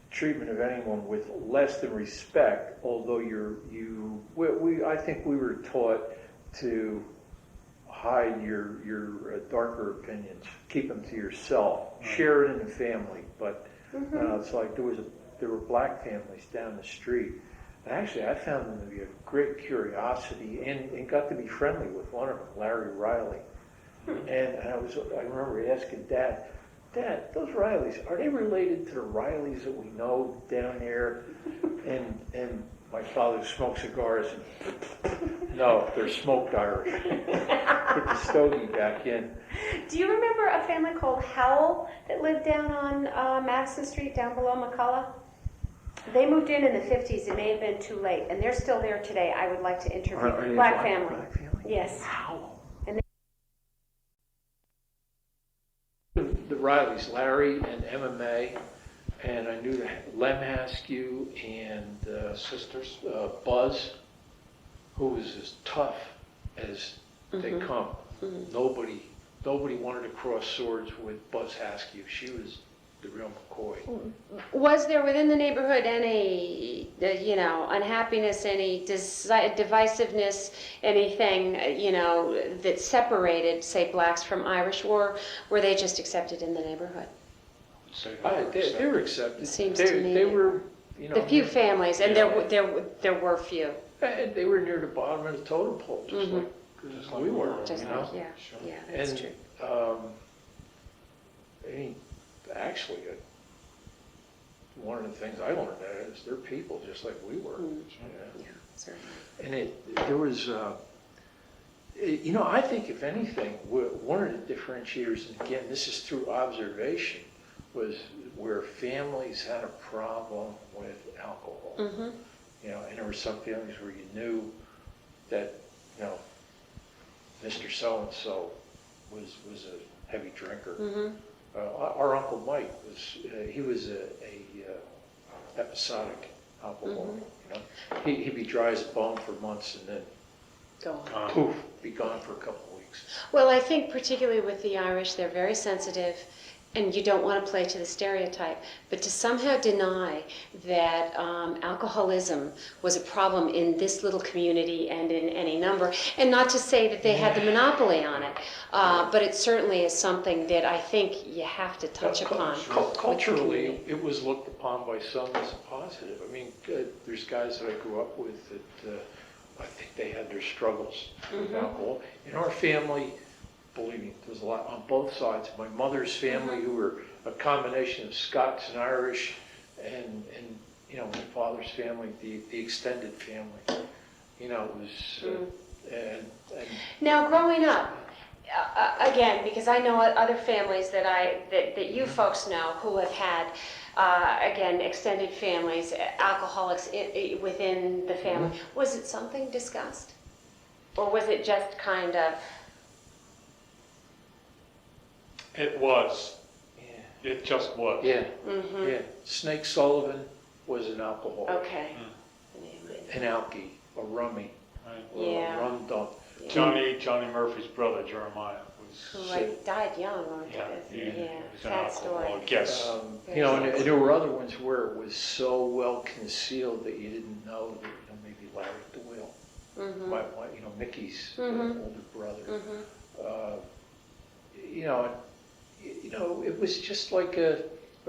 treatment of anyone with less than respect, although I think we were taught to hide your darker opinions, keep them to yourself, share it in the family. But it's like there were black families down the street. And actually, I found them to be a great curiosity, and got to be friendly with one of them, Larry Riley. And I remember asking Dad, those Rileys, are they related to the Rileys that we know down there? And my father smoked cigars. And, no, they're smoked Irish. Put the stogie back in. Do you remember a family called Howell that lived down on Madison Street, down below McCullough? They moved in the 50s. It may have been too late, and they're still there today. I would like to interview. Black family. Yes. Wow. And The Rileys, Larry and MMA, and I knew Lem Haskew and Sisters. Buzz, who was as tough as they come. Nobody wanted to cross swords with Buzz Haskew. She was the real McCoy. Was there within the neighborhood any, unhappiness, any divisiveness, anything, that separated, say, blacks from Irish, or were they just accepted in the neighborhood? They were accepted. It seems to me. They were, the few families, and there were few. And they were near the bottom of the totem pole, just like we were. Yeah, that's true. Actually, one of the things I learned is they're people just like we were. Yeah, certainly. And there was, I think if anything, one of the differentiators, and again, this is through observation, was where families had a problem with alcohol. And there were some families where you knew that, Mr. So-and-so was a heavy drinker. Our Uncle Mike was a episodic alcoholic. He'd be dry as a bone for months, and then poof, be gone for a couple of weeks. Well, I think particularly with the Irish, they're very sensitive, and you don't want to play to the stereotype, but to somehow deny that alcoholism was a problem in this little community and in any number, and not to say that they had the monopoly on it, but it certainly is something that I think you have to touch upon. Culturally, it was looked upon by some as a positive. I mean, there's guys that I grew up with that I think they had their struggles with alcohol. In our family, believe me, there's a lot on both sides. My mother's family, who were a combination of Scots and Irish, and you know, my father's family, the extended family. You know, it was, and Now, growing up, again, because I know other families that you folks know who have had, again, extended families, alcoholics within the family. Was it something discussed? Or was it just kind of... It was. yeah, It just was. yeah, yeah. Snake Sullivan was an alcoholic, Okay. an alkie, a rummy, Right. or Yeah. a rum dump. Johnny Murphy's brother, Jeremiah, Who was, died young, or he was an sad story. alcoholic. Yes. You know, and there were other ones where it was so well concealed that you didn't know that, you know, maybe Larry Doyle, you know, Mickey's older brother. You know, it was just like a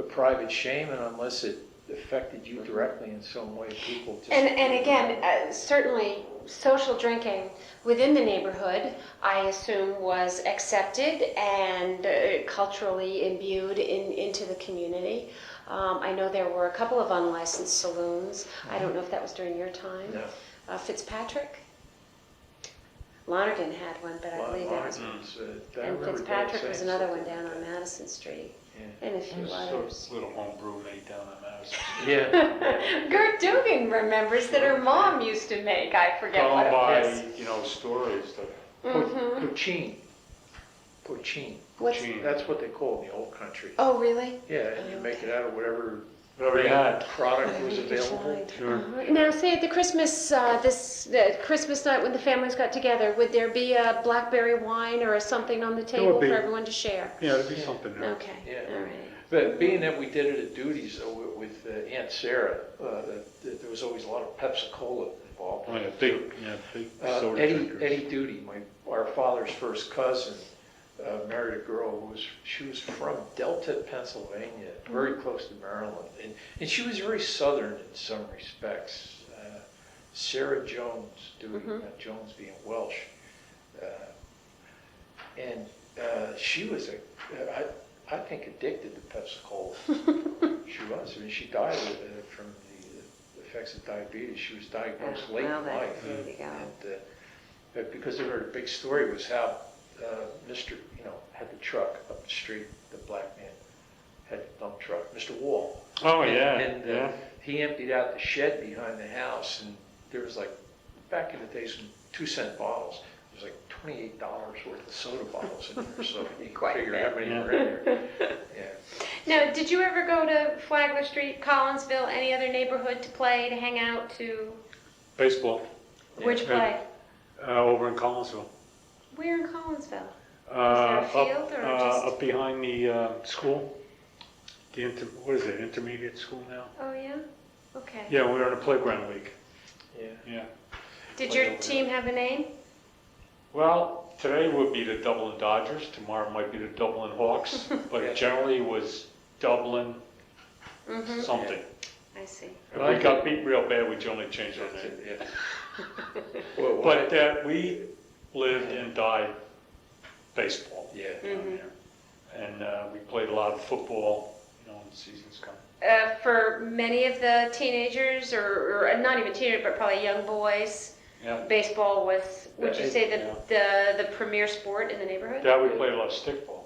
private shame, and unless it affected you directly in some way, people just... And again, certainly social drinking within the neighborhood, I assume, was accepted and culturally imbued into the community. I know there were a couple of unlicensed saloons. I don't know if that was during your time. No. Fitzpatrick? Lonergan had one, but I believe that was... And Fitzpatrick was another one down on Madison Street. Yeah. And a few others. Little homebrew made down on Madison. Yeah. Gert Dugan remembers that her mom used to make. I forget what it was. By, you know, stories that Poachine. What's, That's what they call it in the old country. oh, really? Yeah, and you make it out of whatever you had. product was available. Sure. Now, say at the Christmas, Christmas night when the families got together, would there be a blackberry wine or something on the table be. for everyone to share? Yeah, there'd be something there. Okay, Yeah. all right. But being that we did it at duties with Aunt Sarah, there was always a lot of Pepsi-Cola involved. Oh, yeah, big soda drinkers. Eddie Duty, our father's first cousin, married a girl she was from Delta, Pennsylvania, very close to Maryland, and she was very southern in some respects. Sarah Jones Duty, not Jones being Welsh, and she was I think addicted to Pepsi-Cola. She was. I mean, she died from the effects of diabetes. She was diagnosed late in life. There you go. And because of her big story was how Mr. had the truck up the street. The black man had the dump truck, Mr. Wall. Oh, yeah. And he emptied out the shed behind the house, and there was like, back in the days, 2-cent bottles. There was like $28 worth of soda bottles in there, so you can figure how many were in there. Yeah. Now, did you ever go to Flagler Street, Collinsville, any other neighborhood to play, to hang out, to... Baseball. Which play? Over in Collinsville. Where in Collinsville? Is there a field or just... Up behind the school. What is it, intermediate school now? Oh, yeah? Okay. Yeah, we were in a playground league. Yeah. Did your team have a name? Well, today would be the Dublin Dodgers. Tomorrow might be the Dublin Hawks. But generally it was Dublin something. I see. If we got beat real bad, we generally changed our name. Yeah. But we lived and died baseball. Yeah. Down there. And we played a lot of football, when the seasons come. For many of the teenagers, or not even teenagers, but probably young boys, baseball was, would you say, the premier sport in the neighborhood? Yeah, we played a lot of stickball.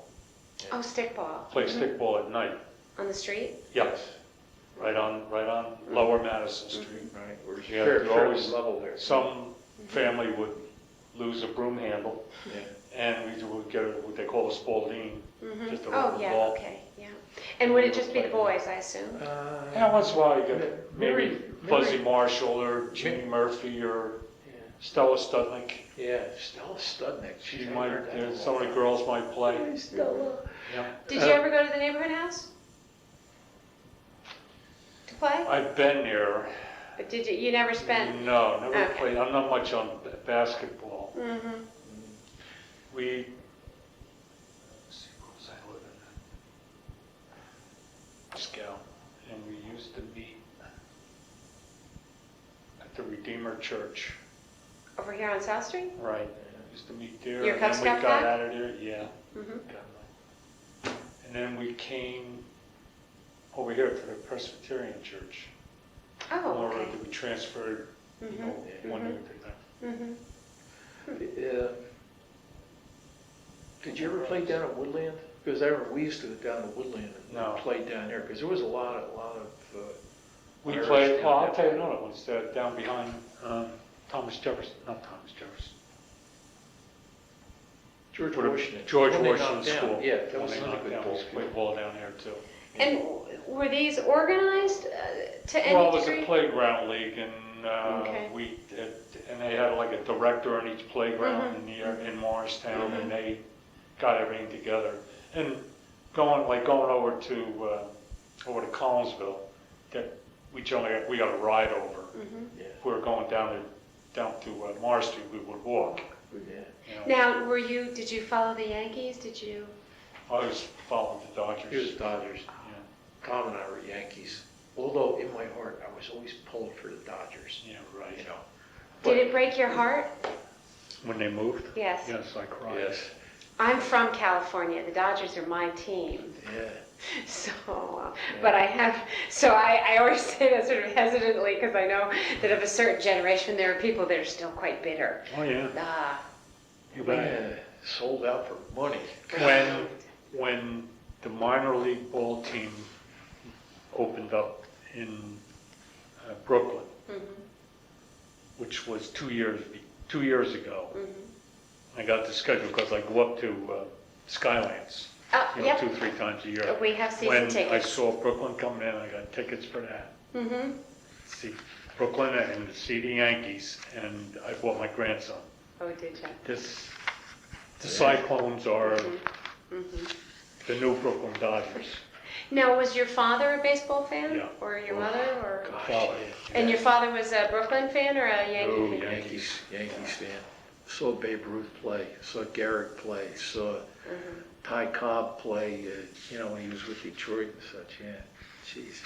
Oh, stickball. Play stickball at night. On the street? Yes. Right on Lower Madison Street. Right. We're You have to always level there. Some family would lose a broom handle, and we would get what they call a Spalding, just a rubber ball. Okay, yeah. And would it just be the boys, I assume? Yeah, once in a while you get maybe Fuzzy Marshall or Jimmy Murphy or Stella Studnick. Yeah, Stella Studnick. She might. Some of the girls might play. Stella. Yeah. Did you ever go to the neighborhood house to play? I've been there. But did you never spent? No, never Okay. played. I'm not much on basketball. Let's see, where was I living? Scout, and we used to meet at the Redeemer Church. Over here on South Street? Right. used to meet there. Your Cub and then Scout we got pack? out of there, yeah. Mhm. And then we came over here to the Presbyterian Church. Oh, Or okay. we transferred, you know, one year to that. Mhm. Did you ever play down at Woodland? Because I remember we used to go down to Woodland and No. play down there, because there was a lot of We Irish played, down well, I'll that tell you way. another one, it's down behind Thomas Jefferson, not Thomas Jefferson. George What a- Washington. George When they Washington knocked down. School. Yeah, that When was they another knocked good down, ball we played field. ball down there too. And were these organized to any Well, it was degree? a playground league, and Okay. and they had like a director on each playground in Morristown, and they got everything together. And going over to Collinsville, that we got a ride over. Mhm. If we were going down to Mars Street, we would walk. Yeah. You know. Now, did you follow the Yankees? Did you? I was following the Dodgers. He was Dodgers. Yeah, Tom and I were Yankees. Although in my heart, I was always pulling for the Dodgers. yeah, right. You know. Did it break your heart? When they moved? Yes. Yes, I cried. Yes. I'm from California. The Dodgers are my team. Yeah. So, but I always say that sort of hesitantly because I know that of a certain generation there are people that are still quite bitter. Oh, yeah. Ah, Yeah. Sold out for money. When the minor league ball team opened up in Brooklyn, which was 2 years ago, I got the schedule because I go up to Skylands, yep. 2-3 times a year. We have season When I tickets. saw Brooklyn coming in, I got tickets for that. Mm-hmm. See Brooklyn and see the Yankees, and I bought my grandson. Oh, did you? The Cyclones are the new Brooklyn Dodgers. Now, was your father a baseball fan? Yeah. Or your mother? Or Father. And your father was a Brooklyn fan or a Yankee No, fan? Yankees fan. Saw Babe Ruth play. Saw Garrett play. Saw Ty Cobb play. When he was with Detroit and such. Yeah. Jeez.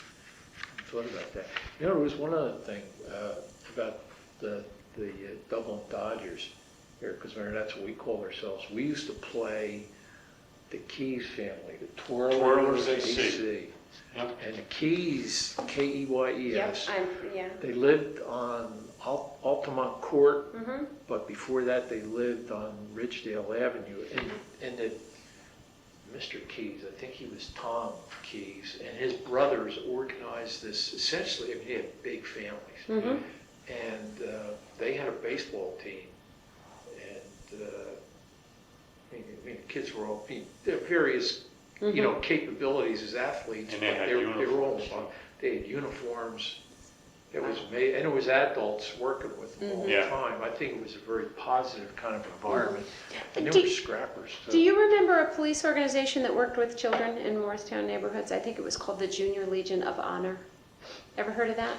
I thought about that. There was one other thing about the Dublin Dodgers here, because that's what we call ourselves. We used to play the Keys family, the Twirlers AC. Yep. And the Keys, K-E-Y-E-S. Yep, They lived on Altamont Court, Mm-hmm. but before that they lived on Ridgedale Avenue. And Mr. Keys, I think he was Tom Keys, and his brothers organized this, essentially, he had big families. Mm-hmm. And they had a baseball team. And the kids were all, there were various, capabilities as athletes. And they but had they were all, uniforms. they had uniforms. It was and it was adults working with them all the Yeah. time. I think it was a very positive kind of environment. And Do- they were scrappers too. Do you remember a police organization that worked with children in Morristown neighborhoods? I think it was called the Junior Legion of Honor. Ever heard of that?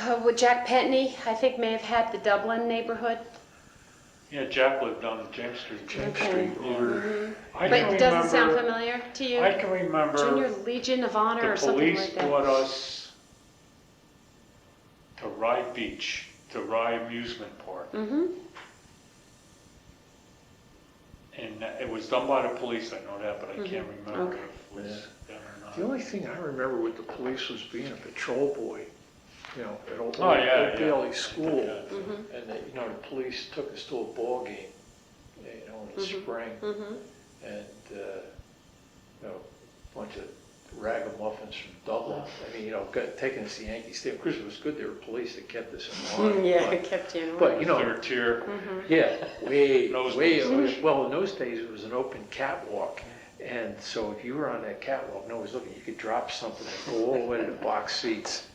Well, Jack Pentney, I think, may have had the Dublin neighborhood. Yeah, Jack lived on James Street. Okay. Street over. I But can it doesn't sound remember- familiar to you? I can remember Junior Legion of Honor the or something police like that. brought us to Rye Beach, to Rye Amusement Park. Mm-hmm. And it was done by the police, I know that, but I can't remember Okay. if it was them or not. The only thing I remember with the police was being a patrol boy, at Old Oh, yeah, Old yeah. Bailey School. Yeah. Mm-hmm. And the police took us to a ball game, in the spring. Mm-hmm. And, a bunch of ragamuffins from Dublin. I mean, taking us to Yankee Stadium. Of course, it was good there were police that kept us in line. Yeah, it kept you in But, line. Third tier. yeah, way, Nosebleeds. well, in those days, it was an open catwalk. And so if you were on that catwalk, no one was looking, you could drop something and go all the way to the box seats,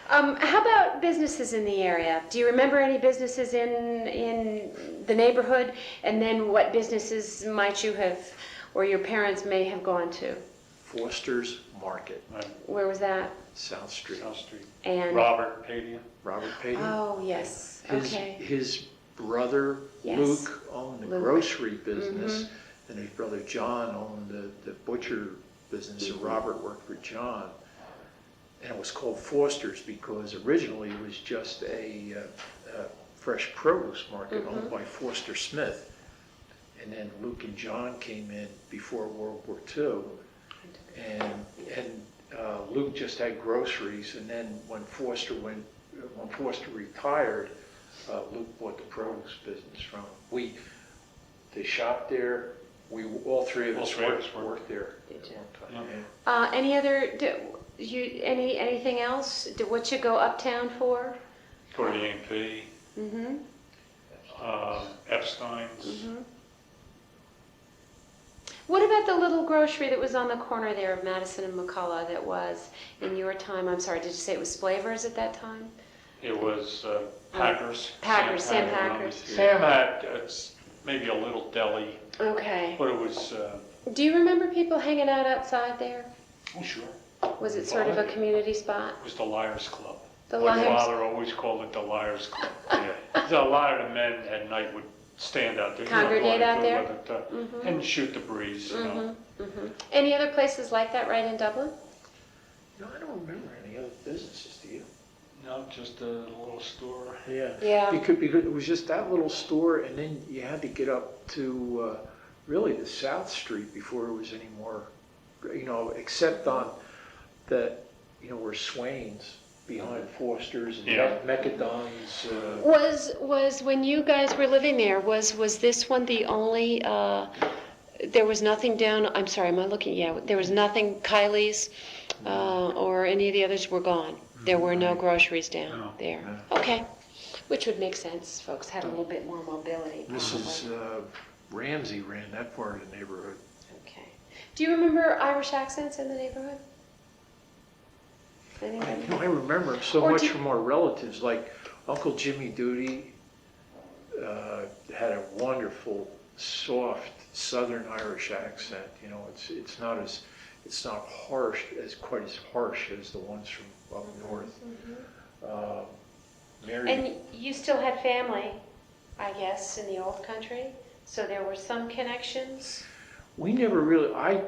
How about businesses in the area? Do you remember any businesses in the neighborhood? And then what businesses might you have, or your parents may have gone to? Foster's Market, Where was that? South Street. South Street. And Robert Padia. Robert Payton. oh yes, okay. His brother Yes. Luke owned the Luke. grocery business, and his brother John owned the butcher business, and Robert worked for John. And it was called Foster's because originally it was just a fresh produce market owned by Foster Smith. And then Luke and John came in before World War II, and Luke just had groceries. And then when Foster retired, Luke bought the produce business from him. They shopped there. All three of us worked there. Did you? At one time. Yeah. Any other? Anything else? What you go uptown for? Go to the A&P, Mm-hmm. Epstein's. Mm-hmm. What about the little grocery that was on the corner there of Madison and McCullough that was in your time? I'm sorry, did you say it was Flavors at that time? It was Packers. Sam Packers. Sam had maybe a little deli, Okay. but it was... Do you remember people hanging out outside there? oh, sure. Was it sort of a community spot? It was the Liars Club. The My Liars? father always called it the Liars Club. Yeah. So a lot of the men at night would stand out there. Congregate out there? And shoot the breeze, you know. Mm-hmm. Any other places like that right in Dublin? No, I don't remember any other businesses, do you? No, just a little store. Yeah. Yeah. Because it was just that little store, and then you had to get up to really the South Street before it was any more, except on the, where Swain's behind Foster's and Mechadon's. Was when you guys were living there, was this one the only, there was nothing down, I'm sorry, am I looking? Yeah, there was nothing, Kylie's or any of the others were gone. There were no groceries down there. Okay, which would make sense. Folks had a little bit more mobility. Mrs. Ramsey ran that part of the neighborhood. Okay. Do you remember Irish accents in the neighborhood? Anybody? I remember them so Or much do- from our relatives, like Uncle Jimmy Duty had a wonderful, soft Southern Irish accent. It's not quite as harsh as the ones from up north. Mary. And you still had family, I guess, in the old country, so there were some connections. We never really, I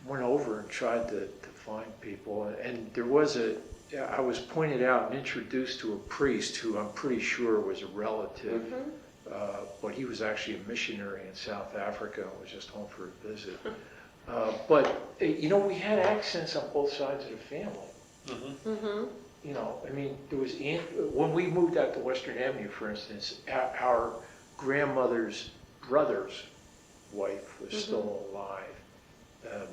went over and tried to find people, and there was I was pointed out and introduced to a priest who I'm pretty sure was a relative, but he was actually a missionary in South Africa and was just home for a visit. But, we had accents on both sides of the family. There was, when we moved out to Western Avenue, for instance, our grandmother's brother's wife was still alive,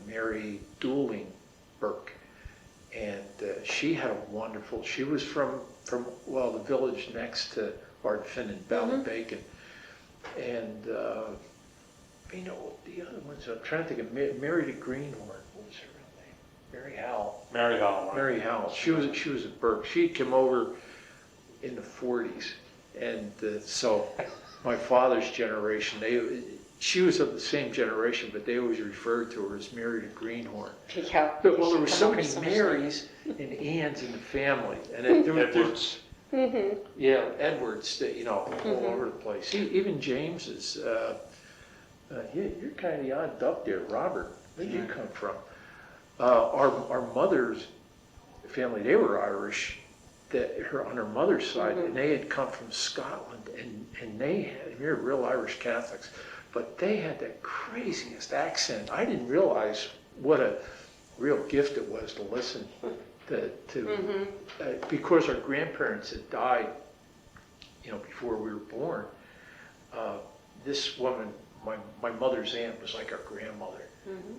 Mary Dooling Burke. And she had she was from the village next to Ardfin and Ballybacon. And, the other ones, I'm trying to think of Mary de Greenhorn. What was her real name? Mary Howell. Mary Howell. Mary Howell. She was a Burke. She came over in the 40s. And so my father's generation, she was of the same generation, but they always referred to her as Mary de Greenhorn. Yeah. But, there were so many Marys and Anns in the family. And Edwards. yeah, Edwards, all over the place. Even James is, you're kind of the odd duck there, Robert. Where did you come from? Our mother's family, they were Irish, on her mother's side, and they had come from Scotland, and they're real Irish Catholics, but they had the craziest accent. I didn't realize what a real gift it was to listen to because our grandparents had died, before we were born. This woman, my mother's aunt, was like our grandmother,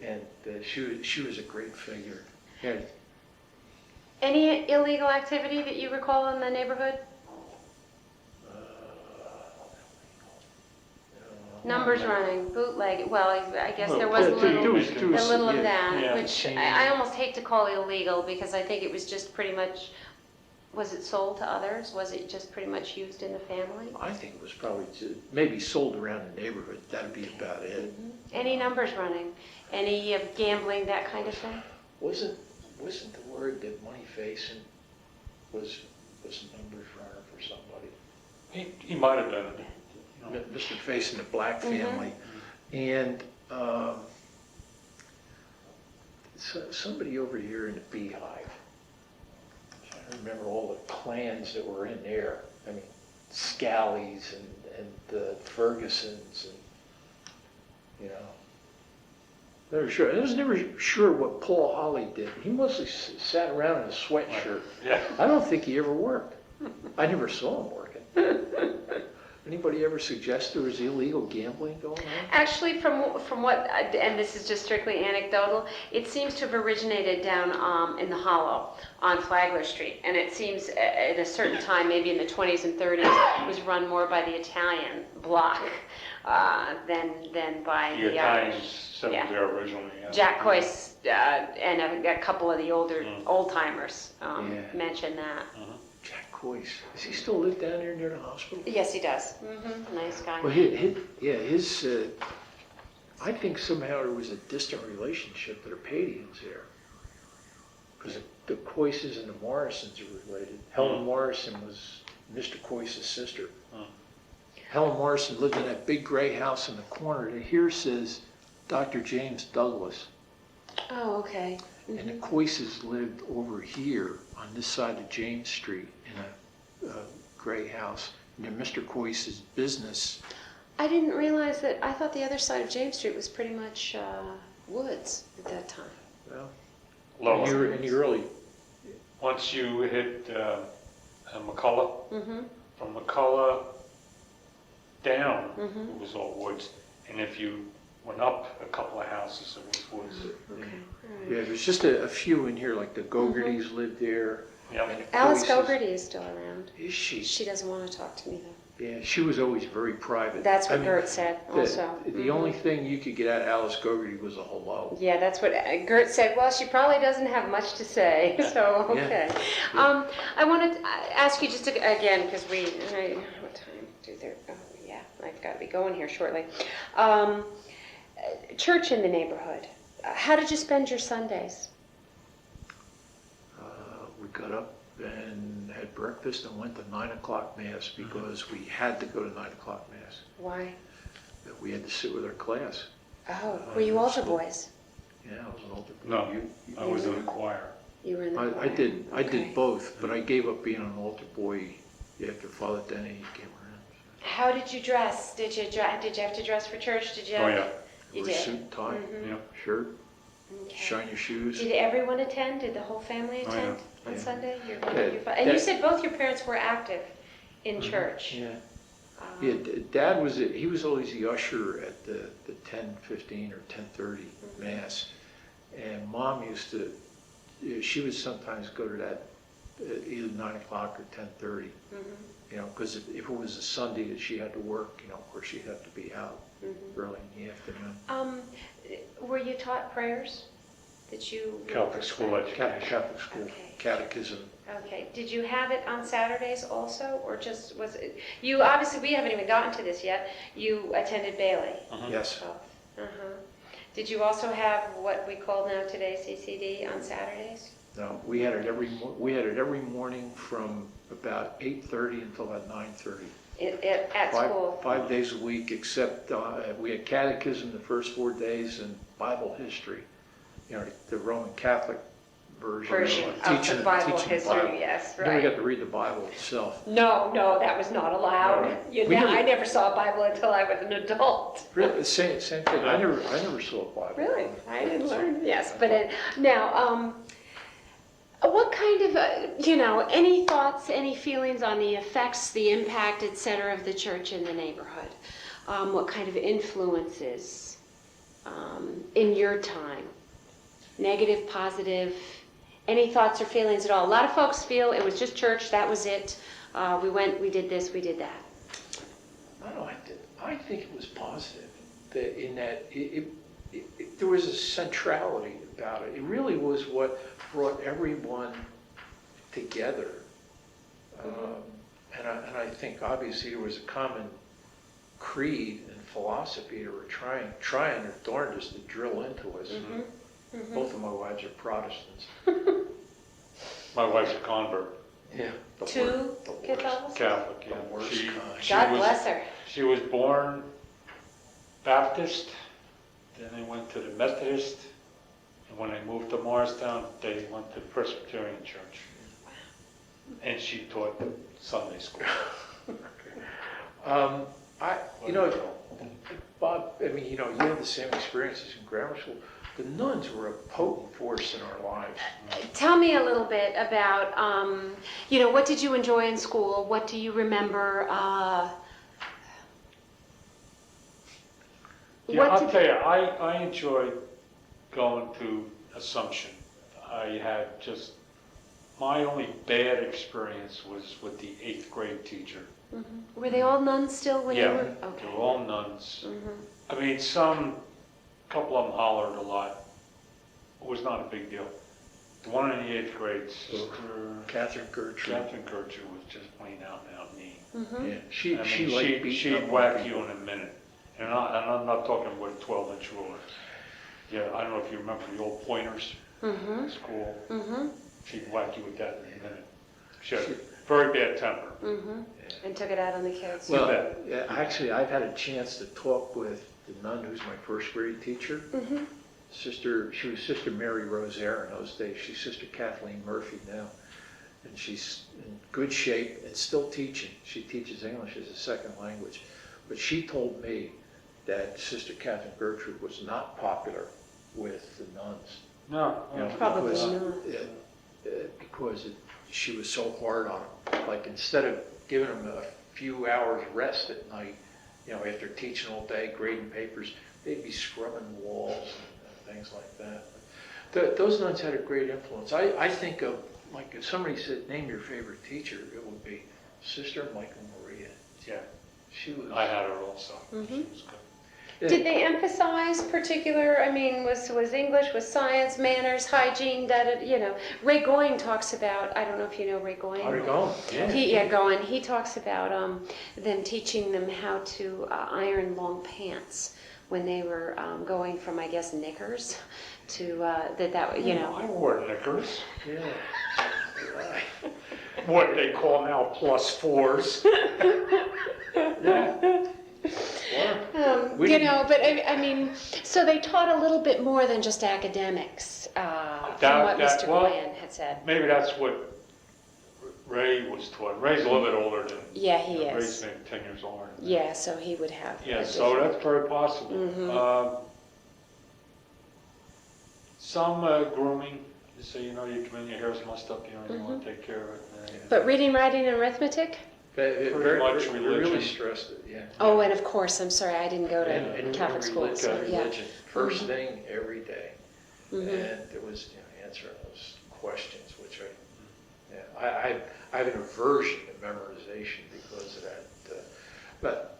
and she was a great figure. Yeah. Any illegal activity that you recall in the neighborhood? Numbers running, bootleg. Well, I guess there was a little of that, which I almost hate to call illegal because I think it was just pretty much. Was it sold to others? Was it just pretty much used in the family? I think it was probably maybe sold around the neighborhood. That'd be about it. Any numbers running? Any gambling, that kind of thing? Wasn't the word that Money Facing was a numbers runner for somebody? He might have been. Mr. Facing, the Black family, and somebody over here in the Beehive. I remember all the clans that were in there. Scallies and the Fergusons, and you know. Never sure. I was never sure what Paul Holly did. He mostly sat around in a sweatshirt. Yeah. I don't think he ever worked. I never saw him working. Anybody ever suggest there was illegal gambling going on? Actually, from what, and this is just strictly anecdotal, it seems to have originated down in the Hollow on Flagler Street, and it seems at a certain time, maybe in the 20s and 30s, it was run more by the Italian bloc than by The the Italians Irish. settled Yeah. there originally. Yeah. Jack Coyce and a couple of the older old timers Yeah. mentioned that. Jack Coyce. Does he still live down there near the hospital? Yes, he does. Nice guy. Well, his I think somehow there was a distant relationship to the Padians there. Because the Coyces and the Morrisons are related. Helen Morrison was Mr. Coyce's sister. Helen Morrison lived in that big gray house in the corner that here says Dr. James Douglas. Oh, okay. And the Coyces lived over here on this side of James Street in a gray house. Near Mr. Coyce's business. I didn't realize that. I thought the other side of James Street was pretty much woods at that time. Well, Lower. in the early. Once you hit McCullough, Mm-hmm. from McCullough down, Mm-hmm. it was all woods. And if you went up a couple of houses, it was woods. Okay. Yeah, there's just a few in here, like the Gogartys lived there. Yep. And the Alice Coyces- Gogarty is still around. Is she? She doesn't want to talk to me though. Yeah, she was always very private. That's what I mean, Gert said also. The only thing you could get out of Alice Gogarty was a hello. Yeah, that's what Gert said. Well, she probably doesn't have much to say, so okay. Yeah. I want to ask you just again because what time do there? Oh, yeah, I've got to be going here shortly. Church in the neighborhood. How did you spend your Sundays? We got up and had breakfast and went to 9 o'clock Mass because we had to go to 9 o'clock Mass. Why? We had to sit with our class. Oh, were you altar boys? Yeah, I was an older boy. No, I was in the choir. You were in the I choir. did Okay. both, but I gave up being an altar boy after Father Denny came around. How did you dress? Did you have to dress for church? Did you? Oh, yeah. You Wore did. suit and tie, Yeah. shirt, Okay. shine your shoes. Did everyone attend? Did the whole family Oh, attend yeah. on Yeah. Sunday? Yeah, And you that- said both your parents were active in church. Yeah. Um, Yeah, Dad he was always the usher at the 10:15 or 10:30 Mass. And Mom used to, she would sometimes go to that either 9 o'clock or 10:30. You know, because if it was a Sunday that she had to work, you know, of course she'd have to be out early in the afternoon. Were you taught prayers? Did you? Catholic school education. Catholic school, Okay. catechism. Okay. Did you have it on Saturdays also, or just was it? You obviously we haven't even gotten to this yet. You attended Bailey. Yes. Did you also have what we call now today CCD on Saturdays? No, we had it every morning from about 8:30 until about 9:30. At school? 5 days a week, except we had catechism the first 4 days and Bible history. You know, the Roman Catholic version of the Bible history, yes, Then we right. got to read the Bible itself. No, that was not allowed. No. I never saw a Bible until I was an adult. Really, same thing. I never saw a Bible. Really? I didn't learn. Yes, but now, what kind of, any thoughts, any feelings on the effects, the impact, et cetera, of the church in the neighborhood? What kind of influences in your time? Negative, positive? Any thoughts or feelings at all? A lot of folks feel it was just church, that was it. We went, we did this, we did that. I think it was positive in that there was a centrality about it. It really was what brought everyone together. And I think obviously there was a common creed and philosophy that were trying their darndest to drill into us. Both of my wives are Protestants. My wife's a convert. Yeah. Two Catholics? Catholic, yeah. The worst She- kind. she God was- bless her. She was born Baptist, then they went to the Methodist, and when they moved to Morristown, they went to the Presbyterian church. And she taught Sunday school. Bob, I mean, you have the same experiences in grammar school. The nuns were a potent force in our lives. Tell me a little bit about, what did you enjoy in school? What do you remember? I'll tell you, I enjoyed going to Assumption. I had my only bad experience was with the 8th grade teacher. Mm-hmm. Were they all nuns still when you were? Okay. They were all nuns. Mm-hmm. I mean, couple of them hollered a lot. It was not a big deal. The one in the 8th grade, Sister Catherine Gertrude. was just plain out and out mean. Mm-hmm. Yeah, she'd whack you in a minute. And I'm not talking with a 12-inch ruler. Yeah, I don't know if you remember the old pointers in school. Mm-hmm. She'd whack you with that in a minute. She had very bad temper. Mm-hmm. And took it out on the kids. Well, actually, I've had a chance to talk with the nun who's my first grade teacher. Mm-hmm. She was Sister Mary Rosaire in those days. She's Sister Kathleen Murphy now. And she's in good shape and still teaching. She teaches English as a second language. But she told me that Sister Catherine Gertrude was not popular with the nuns. No, probably not. Because she was so hard on them. Like, instead of giving them a few hours rest at night, after teaching all day, grading papers, they'd be scrubbing walls and things like that. Those nuns had a great influence. I think of, like, if somebody said, name your favorite teacher, it would be Sister Michael Maria. Yeah. She was. I had her also. Mm-hmm. She was good. Did they emphasize particular, was English, was science, manners, hygiene, Ray Goying talks about, I don't know if you know Ray Goying. Ray Goying, Goying. He talks about them teaching them how to iron long pants when they were going from, I guess, knickers to, I wore knickers. Yeah. What they call now +4s. Yeah. So they taught a little bit more than just academics, from what Mr. Glenn had said. Maybe that's what Ray was taught. Ray's a little bit older than. Yeah, he is. Ray's maybe 10 years older. Yeah, so he would have. Yeah, so that's very possible. Mm-hmm. Some grooming. You say, you come in, your hair's mussed up, you want to take care of it. But reading, writing, and arithmetic? Pretty much religion. Really stressed it, yeah. Oh, and of course, I'm sorry, I didn't go to and Catholic school. So, religion, first Mm-hmm. thing every day. Mm-hmm. And it was answering those questions, which I have an aversion to memorization because of that.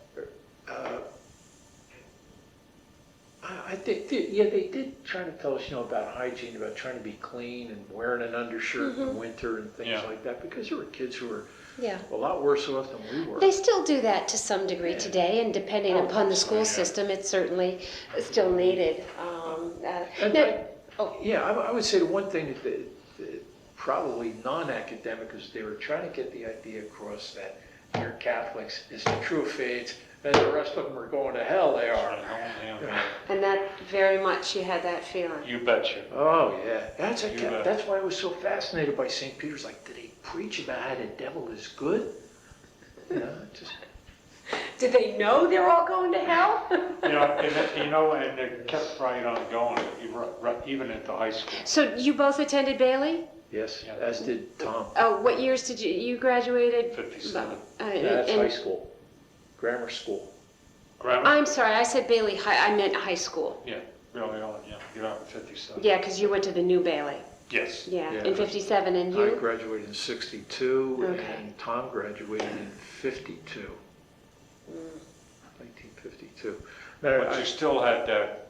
I think, they did try to tell us, about hygiene, about trying to be clean and wearing an undershirt in winter and things like that, because there were kids who were a lot worse off than we were. They still do that to some degree today, and depending upon the school system, it's certainly still needed. I would say the one thing that probably non-academic is they were trying to get the idea across that you're Catholics is the true faith, and the rest of them are going to hell. They are. And that very much you had that feeling. You betcha. Oh yeah, that's why I was so fascinated by St. Peter's. Like, did they preach about how the devil is good? Did they know they're all going to hell? And it kept right on going, even into high school. So you both attended Bailey? Yes, as did Tom. Oh, what years did you graduated? 57. That's high school, grammar school. Grammar? I'm sorry, I said Bailey High. I meant high school. Yeah, really, you're out in 57. Yeah, because you went to the new Bailey. Yes. Yeah, in 57, and you? I graduated in 62, Okay. and Tom graduated in 52. 1952. But you still had that,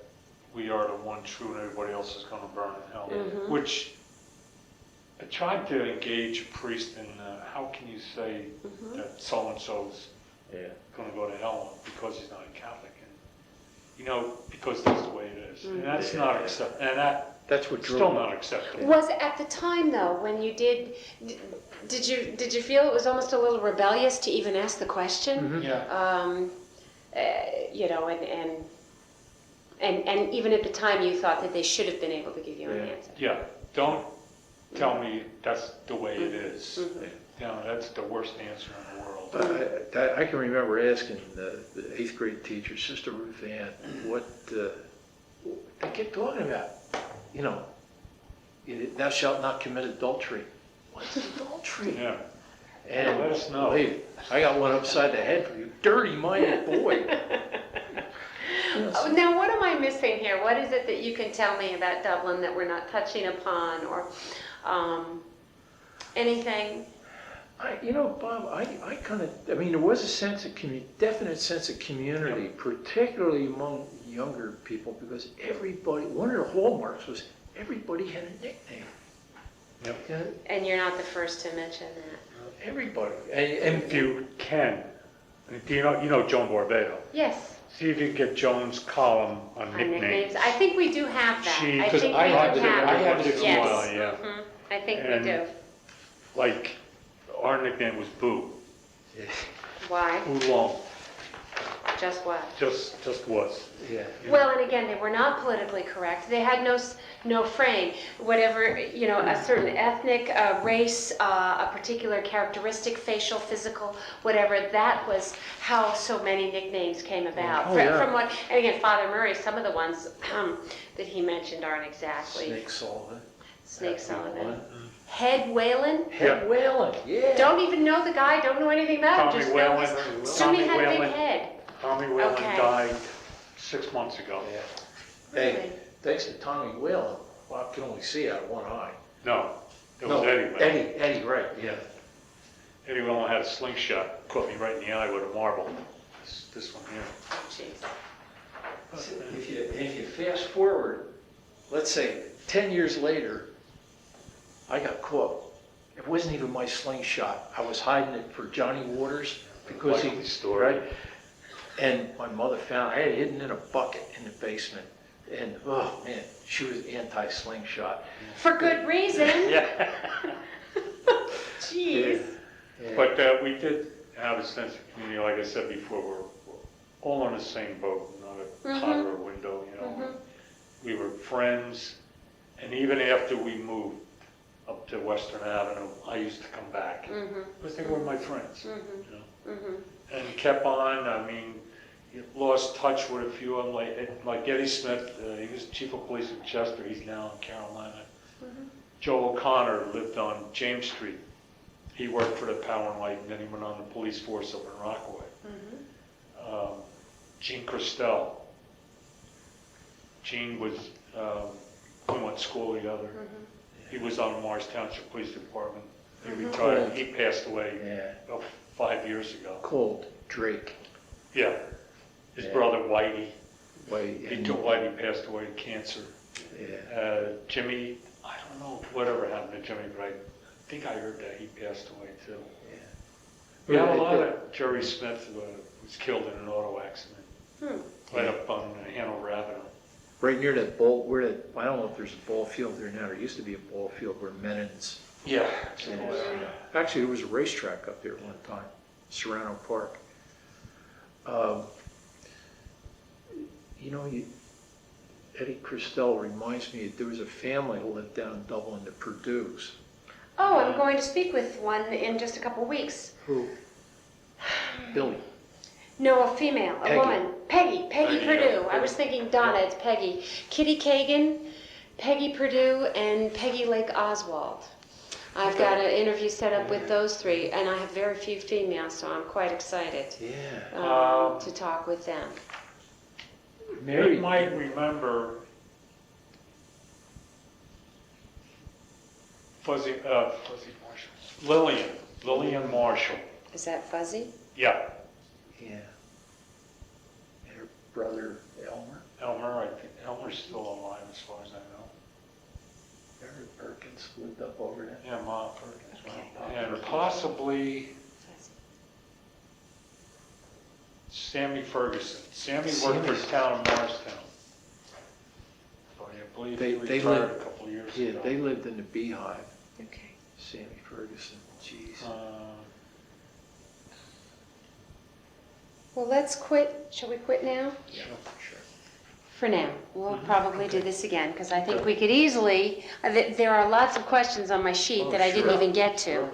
we are the one true and everybody else is going to burn in hell, which I tried to engage a priest in, how can you say that so-and-so's going to go to hell because he's not a Catholic? And, because that's the way it is. And that's not acceptable. And that's what still not acceptable. Was it at the time, though, when you did you feel it was almost a little rebellious to even ask the question? Mm-hmm. Yeah. And even at the time you thought that they should have been able to give you an answer. Yeah, don't tell me that's the way it is. Mm-hmm. That's the worst answer in the world. I can remember asking the 8th grade teacher, Sister Ruth Ann, what they kept talking about. You know, thou shalt not commit adultery. What's adultery? Yeah. And let us know. believe it, I got one upside the head for you, dirty-minded boy. Oh, now, what am I missing here? What is it that you can tell me about Dublin that we're not touching upon, or anything? Bob, I mean, there was a sense of definite sense of community, particularly among younger people, because everybody, one of the hallmarks was everybody had a nickname. Yep. Yeah, And you're not the first to mention that. everybody. And If you can, do you know Joan Barbado? Yes. See if you can get Joan's column on On nicknames. I think we do have that. She- I 'cause think I we have do it- have I it. have it if you Yes. want, yeah. Mhm. I think And- we do. Like, our nickname was Boo. Why? Oolong. Just what? Just was. yeah. Well, and again, they were not politically correct. They had no frame. Whatever, a certain ethnic, race, a particular characteristic, facial, physical, whatever, that was how so many nicknames came about. Oh, yeah. From what, and again, Father Murray, some of the ones that he mentioned aren't exactly. Snake Sullivan. Snake Sullivan. One. Head Whalen. Head Whalen, yeah. Don't even know the guy, don't know anything about him. Tommy Just know Whalen. assume he Tommy had a big Whalen. head. Tommy Whalen Okay. died 6 months ago. Yeah. Really? Hey, thanks to Tommy Whalen, well, I can only see out of one eye. No, it was Eddie Whalen. Eddie, right, yeah. Eddie Whalen had a slingshot, caught me right in the eye with a marble. This one here. Jeez. If you fast forward, let's say 10 years later, I got caught. It wasn't even my slingshot. I was hiding it for Johnny Waters because Likely story. right? And my mother found I had it hidden in a bucket in the basement. And oh man, she was anti-slingshot. For good reason. Yeah. Jeez. Yeah. But we did have a sense of community. Like I said before, we're all on the same boat, not a cot or a window, We were friends. And even after we moved up to Western Avenue, I used to come back because they were my friends, and kept on. I mean, you lost touch with a few of them, like Eddie Smith. He was chief of police in Chester. He's now in Carolina. Joe O'Connor lived on James Street. He worked for the Power and Light, and then he went on the police force over in Rockaway. Gene Christel. Gene was, we went to school together. He was on the Morristown Township Police Department. He retired. He passed away about 5 years ago. Cold Drake. Yeah. His brother Whitey. Whitey. Whitey passed away of cancer. Yeah. Jimmy, I don't know whatever happened to Jimmy, but I think I heard that he passed away too. Yeah. We had a lot of Jerry Smith was killed in an auto accident right up on Hanover Avenue. Right near that ball, I don't know if there's a ball field there now. There used to be a ball field where Menon's. Yeah. Actually, there was a racetrack up there at one time, Serrano Park. Eddie Christel reminds me, there was a family who lived down in Dublin, the Purdue's. Oh, I'm going to speak with one in just a couple weeks. Who? Billy. No, a female, a Peggy. woman. Peggy Peggy, Purdue. yeah. I was thinking Donna, it's Peggy. Kitty Kagan, Peggy Purdue, and Peggy Lake Oswald. I've got an interview set up with those three, and I have very few females, so I'm quite excited Yeah. to talk with them. You might remember Fuzzy Marshall. Lillian Marshall. Is that Fuzzy? Yeah. Yeah. And her brother, Elmer. I think Elmer's still alive as far as I know. Remember Perkins lived up over there? Yeah, Ma Perkins. Okay. And possibly Fuzzy. Sammy Ferguson. Sammy worked for the town of Morristown. So I believe he They retired lived- a couple of years Yeah, ago. they lived in the Beehive. Okay. Sammy Ferguson. Jeez. Well, let's quit. Shall we quit now? Yeah, sure. For now. We'll probably do this again, because I think we could easily, there are lots of questions on my sheet that I didn't even get to.